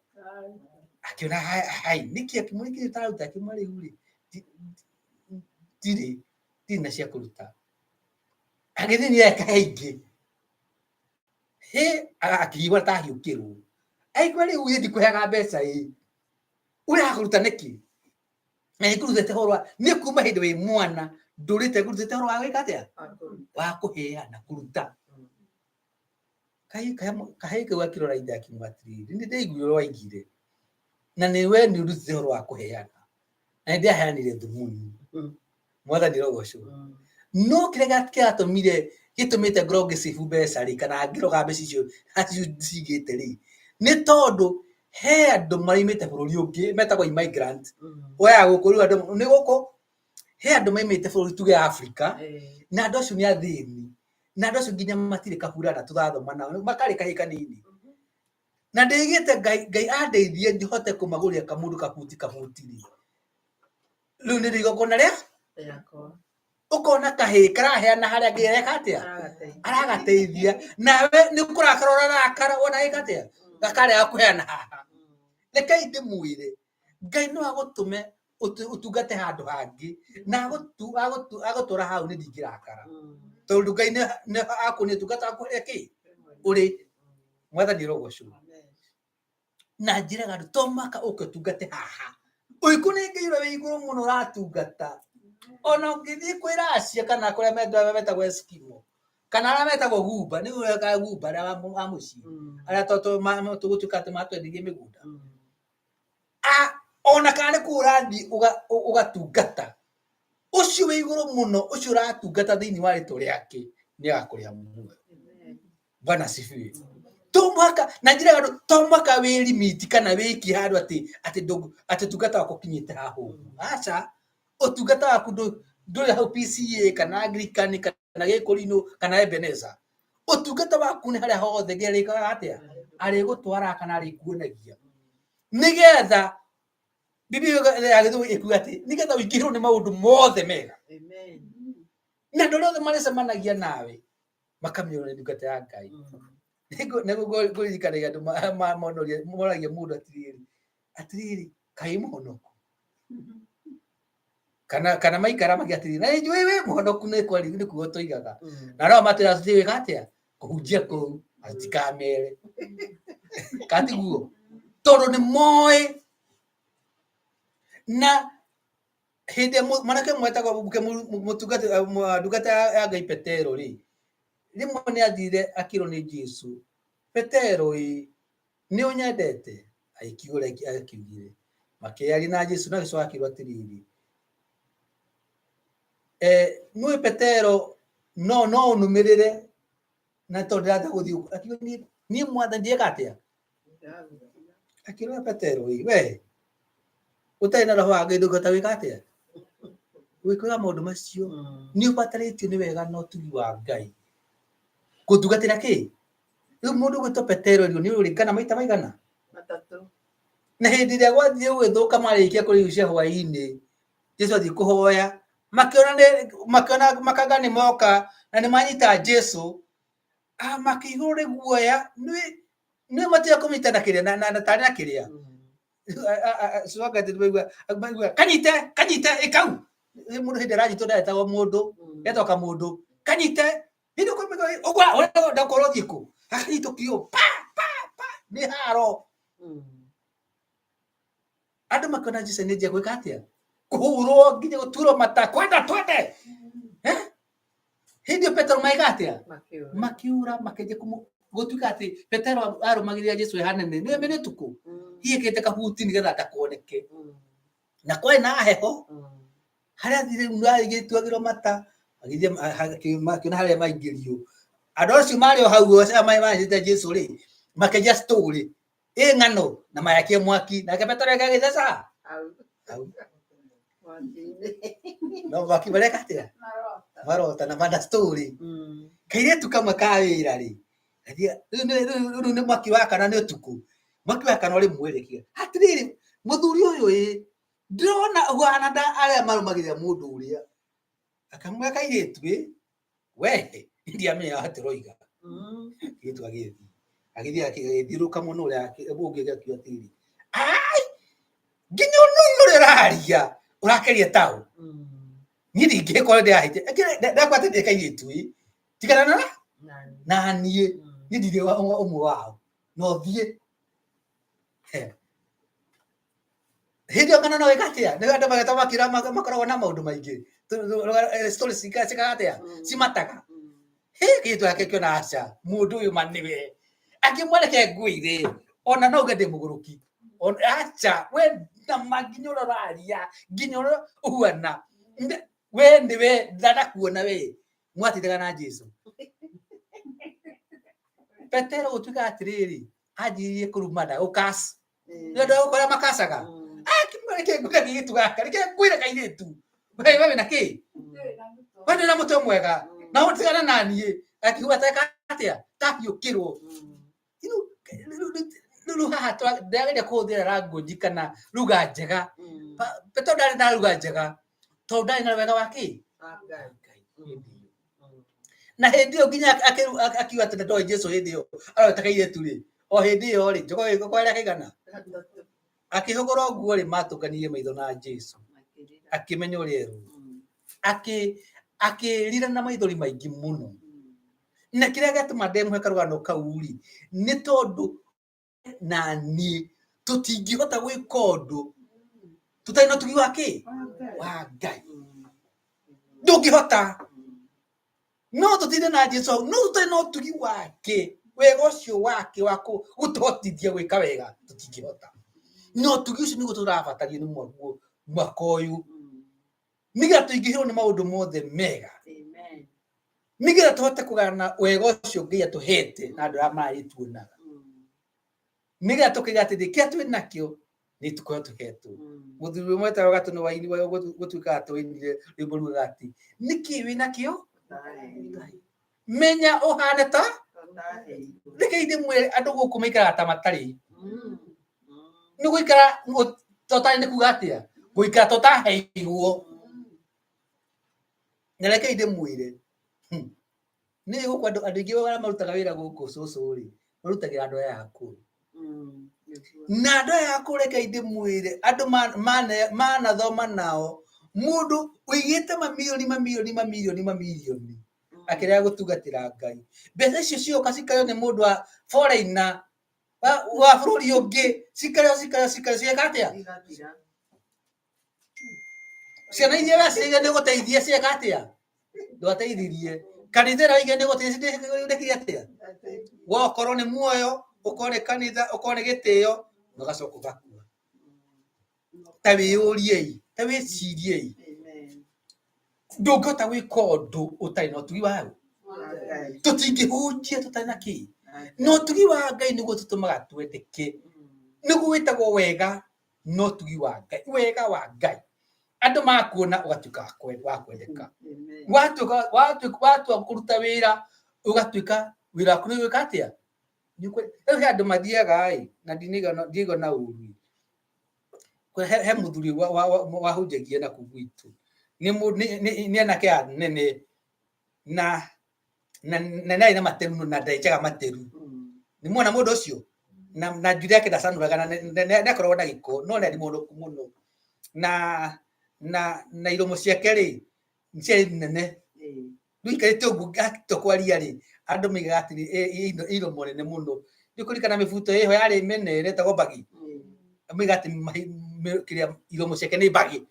akĩona hai nĩkĩ akĩmũrĩkĩrĩ taruta akĩmwe rĩu rĩ ndirĩ na cia kũruta agĩthiĩ nĩ ekahe ingĩ akĩigua ta ahiũkĩrwo aigua rĩu gĩthiĩ kũheaga mbeca ũrakũruta nĩkĩ na nĩkũrutĩte ũhoro nĩ kuma hĩndĩ wĩ mwana ndũrĩte kũrutĩte ũhoro wa gwĩka atĩa wa kũheana kũruta kahĩ kau akĩrora ithe akiuga atĩrĩrĩ nĩ ndaiguire ũrĩa waigire na nĩ we nĩ ũrutĩte ũhoro wa kũheana na nĩ ndĩaheanire thumuni mwathani rogocwo no kĩrĩa kĩratũmire gĩtũmĩte ngorwo ngĩcibu mbeca rĩ kana ngĩroga mbeca icio cigĩte rĩ nĩ tondũ he andũ maimĩte bũrũri ũngĩ metagwo immigrant oya gũkũ rĩu andũ nĩ gũkũ he andũ maimĩte bũrũri tuge Afrika na andũ acio nĩ athĩni na andũ acio nginya matirĩ kaburana tũthathoma nao makarĩ kahĩ kanini na ndĩgĩte Ngai andeithie ndihote kũmagũrĩra kamũndũ kabuti rĩu nĩ igongona rĩa ũkona kahĩ karaheana harĩa ngĩreka atĩa aragateithia nawe nĩ kũrakara ũrarakara wona gĩka atĩa gakarega kũheana haha rekei ndĩmwĩre Ngai no agũtũme ũtungate handũ hangĩ na agũtũra hau nĩ ndingĩrakara tondũ Ngai nĩ akuonia ũtungata waku harĩa kĩ ũrĩ mwathani rogocwo na njĩraga andũ to mũhaka ũke ũtungate haha ũiku nĩ Ngai ũrĩa wĩ igũrũ mũno ũratungata ona ũngĩthiĩ kwĩ Russia kana kũrĩa metagwo Eskimo kana arĩa metagwo Gumba nĩ ũreka Gumba arĩa a mũciĩ arĩa tũgũtuĩka atĩ matwendirie mĩgũnda ona kana nĩ kũu ũrathiĩ ũgatungata ũcio wĩ igũrũ mũno ũcio ũratungata thĩinĩ wa rĩtwa rĩake nĩ agakũrĩha muoyo Bwana asifiwe to mũhaka na njĩra andũ to mũhaka wĩ limit kana wĩki handũ atĩ tungata wako kinyĩte haha aca ũtungata waku ndũrĩ hau PCA kana Anglican kana Gĩkũrinũ kana Ebenezer ũtungata waku nĩ harĩa hothe ngĩrĩkaga atĩa arĩgũtwara kana arĩkuonagia nĩgetha Biblia yagĩthũĩ ĩkuga atĩ nĩgetha ũingĩrwo nĩ maũndũ mothe mega na andũ othe marĩcemanagia nawe makamĩona nĩ ndungata ya Ngai nĩguo ngũririkanagia andũ moragia mũndũ atĩrĩrĩ kaĩ mũhonoku kana maikara magi atĩrĩrĩ na njũĩ wĩ mũhonoku nĩ kuo tũigaga na no matwĩra tũtiĩ gwĩka atĩa kũhunjia kũu atikamere katiguo tondũ nĩ moĩ na hĩndĩ mwanake mwetagwo ndungata ya Ngai Petero rĩ rĩmwe nĩ athire akĩrwo nĩ Jesũ Petero nĩ ũnyendete akiugire makĩaria na Jesũ na Jesũ akĩrwo atĩrĩrĩ nĩ Petero no ũnũmĩrĩre na tondũ ndĩrenda gũthiĩ akiuga niĩ mwathani ndiĩka atĩa akĩrwo Petero we ũtarĩ na roho wa Ngai ndũngĩhota gwĩka atĩa gwĩkaga maũndũ macio nĩ ũbatarĩtio nĩ wega na ũtugi wa Ngai gũtungatĩra kĩ rĩu mũndũ gwĩtwo Petero nĩ ũrĩkana maita maigana matatũ na hĩndĩ ĩrĩa gwathiĩ gũgĩthũka marĩkia kũrĩgucia hwaĩ-inĩ Jesũ athiĩ kũhoya makĩona makanga nĩ moka na nĩ manyita Jesũ makĩihũrwo nĩ guoya nĩ matiga kũmĩnyita na kĩrĩa na tarĩ na kĩrĩa kanyite ĩkau mũndũ hĩndĩ aranyitwo ndarĩtagwo mũndũ etoka mũndũ kanyite hĩndĩ ũguo ndakorwo thiĩ kũ akanyitwo kĩo nĩ haro andũ makĩona Jesũ nĩ njia gwĩka atĩa kuhurwo nginya guturo mata kwenda twende hindi Petero maigatia makiura makeje gutuika ati Petero arumagiria Jesu hanene ni mene tuku hiye kete kahuti ni getha ndakoneke na kwa na heho haria thire unai gituagiro mata agithie makina haria maingirio adocio mario hau oca mai majite Jesu ri makeja story ng'ano na mayakie mwaki na Petero agagithaca au no bakibareka atia marota na manda story kairetu kamwe kawira ri riu ni mwaki wa kana ni utuku mwaki wa kana uri mwerekia atiriri muthuri uyu ndona ugana nda aria marumagiria mundu uria akamwe kairetu we ndia menya hatiroiga gitu agithia muno uria bungi gakio atiri ai nginya nuru raria urakeria tao nyiri ngikora ndahite ndakwate ndekairetu tigana na nie ndire umwe wao no thie hindi kana no ikatia ni andu mageta makira makoragwo na maundu maingi story sikatia simataga kitu yake kiona acha mundu uyu maniwe akimweleke nguire ona no gende muguruki on acha we na maginyoro raria ginyoro uana we ndiwe dada kuona we mwatitaga na Jesu Petero gutuika atiriri ajirie kurumana ukas ndio ukora makasaga kimweleke ngukani gitu gaka rike kwira kairetu wewe na ki wewe na muto mwega na utigana nanie akiwa takatia takiukirwo lulu haha ndagire kuthira rango njikana ruga njega Petero ndari na ruga njega to ndari na wega waki na hindi yo nginya akiwa ati ndo Jesu hindi yo arotakairetu ri o hindi yo ri jogo iko kwa kaigana akihogora guo ri matukanirie maitho na Jesu akimenya uri akirira na maithori maingi muno na kiria gatuma ndemwe karugano kauri ni tondu na ni tutingihota gwika undu tutaino tugi wake wa Ngai ndungihota no tutinde na Jesu no tutaino tugi wake wega ucio wake wako gutohotithia gwika wega tutingihota no tugi ucio nigo turabatarie ni mwaguo mwaka uyu niga tuingihirwo ni maundu mothe mega niga tuhote kugana wega ucio Ngai atuhete na andu amari tuonaga niga tukiga ati dikia twi nakio ni tukoya tuhetwo muthuri mweta wagatu no waini wa gutuika twinire rimuru gati niki wi nakio menya uhane ta niki mwe andu gukumikara ta matari ni guikara totali ni kugatia guikara totaheirwo nereke inde mwire ni guko andu ingi wala marutaga wira guku cucu ri marutagira andu aya akuru na andu aya akuru reke inde mwire andu mana thoma nao mundu uigite mamilioni akiria gutugatira Ngai mbeca icio cioka cikayo ni mundu wa foreigner wa bururi ungi cikayo ciekatia ciana iria waciga ni guteithia ciekatia ndwateithirie kanithera ige ni guteithia atia wokorwo ni muoyo ukone kanitha ukone gitio ngacoka gakua tawiuriei tawiciriei ndungota gwika undu utari no tugi wayo tutingihunjia tutari na ki no tugi wa Ngai niguo tutumaga twendeke niguo witagwo wega no tugi wa Ngai wega wa Ngai andu makuona ugatuika wa kwendeka watu kuruta wira ugatuika wira waku ni wika atia ni andu mathiaga ai na ndigo na uru he muthuri wahunjagia na kugwitu ni anake anene na na materu na ndaijaga materu ni mwana mundu ucio na njuri yake ndacanuraga na korwo na giko no ni mundu muno na iromo ciake ri nciari nene nduikarite ugu tokwaria ri andu migaga ati iromo nene muno ndikurikana mibuto iho yari menere tagwo bagi migaga ati kiria iromo ciake ni bagi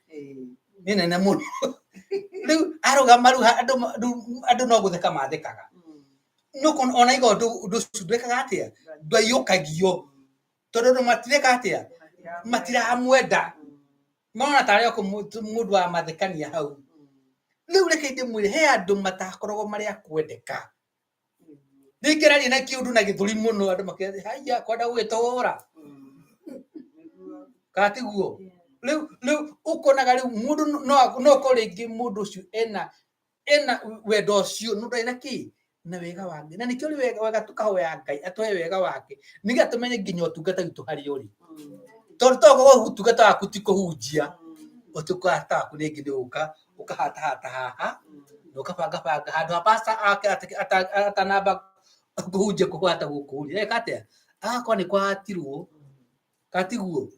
nene na muno riu arugama riu andu no gutheka mathekaga no kon ona igo ndu ndwekaga atia ndwaiukagio tondu ndu matireka atia matiramwenda mona tari oko mundu wa mathekania hau riu reke ndimwire he andu matakoragwo mari akwendeka ningerani na kiundu na githuri muno andu makira haya kwenda gwitora katiguo riu ukonaga riu mundu no koringi mundu ucio ena wendo ucio no ndai na ki na wega wange na nikio wega tukahoya Ngai atoe wega wake niga tumenye nginya utungata gitu hari uri tondu togo utungata waku ti kuhunjia utukata waku ringi ni ukahata haha no kabanga handu hapasa atanamba kuhunjia kuhata gukuria katia akwa ni kwatirwo katiguo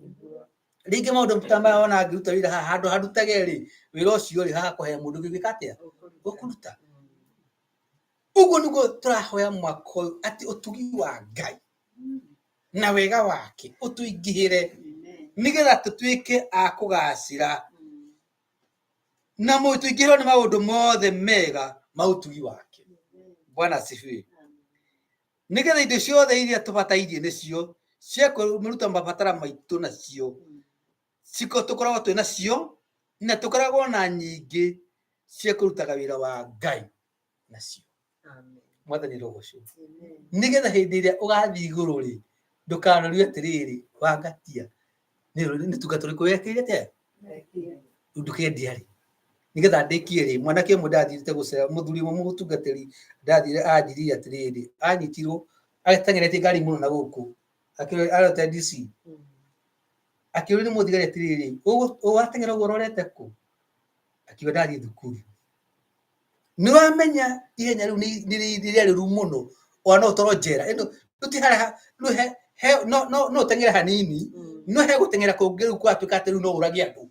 ringi maundu mtamba ona ngiruta wira handu harutage ri wira ucio ri haha kuhe mundu gigikatia ukuruta uguo niguo turahoya mwaka uyu ati utugi wa Ngai na wega wake utuingihire nigetha tutuike a kugacira na mutuingihirwo ni maundu mothe mega mautugi wake. Bwana asifiwe. Nigetha indo ciothe iria tubatairie nicio cia kumuruta mabatara maitu nacio ciko tukoragwo twina cio na tukoragwo na nyingi cia kurutaga wira wa Ngai nacio. Mwathani rogocio nigetha hindi iria ugathi iguru ri ndukarorio atiriri wangatia ni tugaturi kuyekeire te ndukendia ri nigetha ndikie ri mwanake mu ndathirite gucera muthuri mu mutungatiri ndathire anjiri atiriri anyitirwo atengerete ngari muno na guku akiro arota DC akiro ni muthigari atiriri watengera urorete ku akiwa ndathi thukuru ni wamenya ihenya riu ni riru muno ona utoro njera ino tutihara no tengera hanini no he gutengera kungiru kwa tukate riu no uragi andu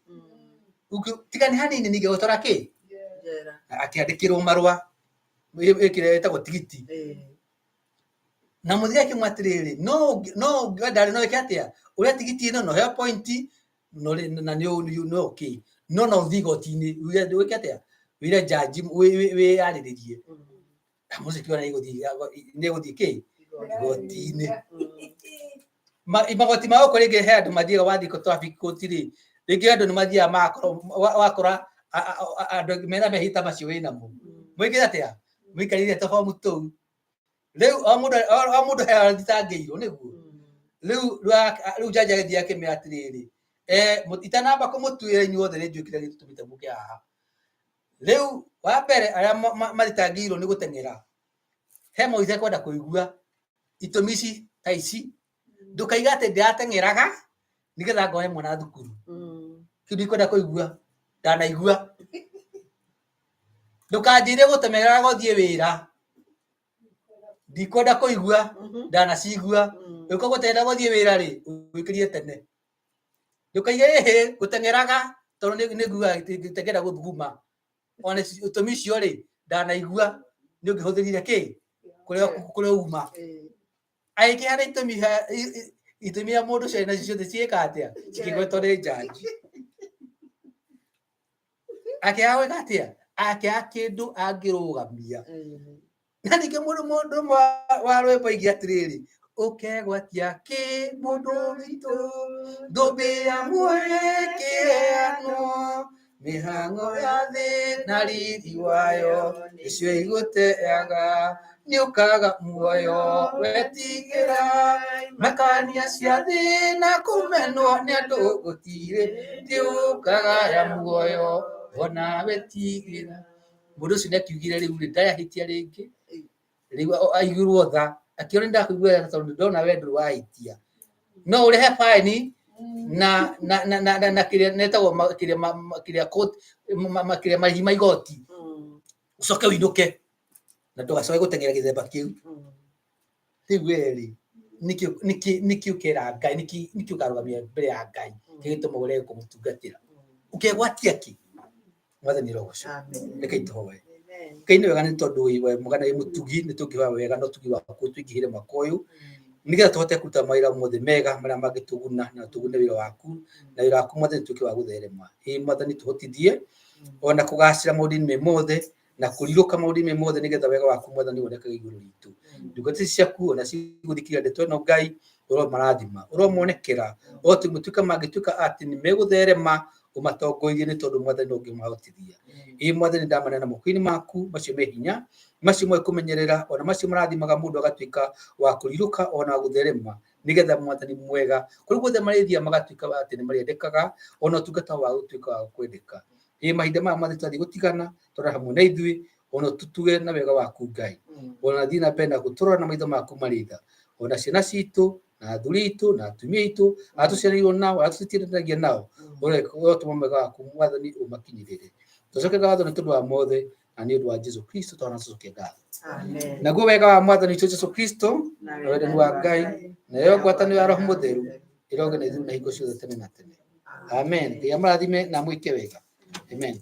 tigani hanini nige gutora ki njera akiandikirwo marwa ikire etagwo tigiti na muthia kimwatiriri no ndari no ikatia uria tigiti no he point no na no okay no thigotini uria ikatia wira jaji we ariririe muziki wana iguthi ki gotini magoti mao ko rege he andu mathiga wathi ko traffic kotiri rege andu nimathia makoro wakora andu mena mehita macio wina mu mwiki atia mwikarire tofomu tu riu amundu he athitangirwo niguo riu jaji agathia kimira atiriri mutitanamba kumutuira inyuothe ni njukire gitutumite muke haha riu wa mbere aria maritangirwo ni gutengera he moithe kwenda kuigua itumisi taici ndukaiga ati ndiratengeraga nigetha ngoe mwana thukuru kindu kwenda kuigua ndanaigua ndukanjire gutemera gothie wira ndikwenda kuigua ndanacigua uko gutenda gothie wira ri wikirie tene ndukaiga gutengeraga tondu ni ngua tengera guthuguma ona utumi ri ndanaigua ni ungihuthirire ki kuria uma aiki hara itumi ya mundu ciana ciothe cieka atia cikigwetwo ni jaji akiawe katia kindu angirugamia na ningi mundu wa rwimbo ingi atiriri ukegwatia ki mundu witu ndubia mwekeano mihango ya thi na riri wayo icio iguteaga ni ukaga muoyo wetigira makania cia thi na kumenwo ni andu gutire ndi ukaga ya muoyo ona wetigira mundu ucio ndakiugire riu ndayahitia ringi riu aigirwo tha akiona ndakuigua tondu ndona wendu waitia no urihe fine na kiria netagwo kiria court kiria marihima igoti ucoke winuke na ndugacoke gutengera githemba kiu riu eri nikio kera Ngai nikio karugamia mbere ya Ngai kigituma ure kumutungatira ukegwatia ki mwathani rogoco reke ituhoe Ngai ni wega ni tondu we mugana mutugi ni tungihoya wega no tugi waku tuingihire mwaka uyu nigetha tuhote kuruta mawĩra mothe mega marĩa mangĩtũguna na tũgune wĩra waku na wĩra waku mwathani tuĩke wa gũtherema. Mwathani tũhotithie ona kũgacĩra maũndũ-inĩ mothe na kũrirũka maũndũ-inĩ mothe nĩgetha wega waku mwathani wonekage igũrũ ritũ. Ndungata ciaku ona cigũthikĩrĩria ndeto ĩno Ngai ũromarathima ũromonekera gũtuĩka mangĩtuĩka atĩ nĩ megũtherema ũmatongoirie nĩ tondũ mwathani ũngĩmahotithia. Mwathani ndamanena moko-inĩ maku macio me hinya macio moĩ kũmenyerera ona macio marathimaga mũndũ agatuĩka wa kũrirũka ona gũtherema nĩgetha mwathani mwega kũrĩ guothe marĩthiaga magatuĩka atĩ nĩ marĩendekaga ona ũtungata wa gũtuĩka wa kwendeka. Mahinda maya mwathani tũrathiĩ gũtigana tũrĩ hamwe na ithuĩ ona tutuge na wega waku Ngai ona thiĩ na mbere na gũtũrora na maitho maku marĩ tha ona ciana citũ na athuri itũ na atumia itũ arĩa tũciarĩirwo nao arĩa tũtiranagĩa nao ũrotũma mwega waku mwathani ũmakinyĩrĩre. Tũcoke ngatho nĩ tondũ wa mothe na nĩ ũndũ wa Jesũ Kristo twana tũcoke ngatho. Naguo wega wa mwathani witũ Jesũ Kristo na wendani wa Ngai na yo ngwatanĩro ya Roho Mũtheru ĩroge na ithuĩ na hingo ciothe tene na tene. Amen. Ngai amũrathime na mwĩke wega. Amen.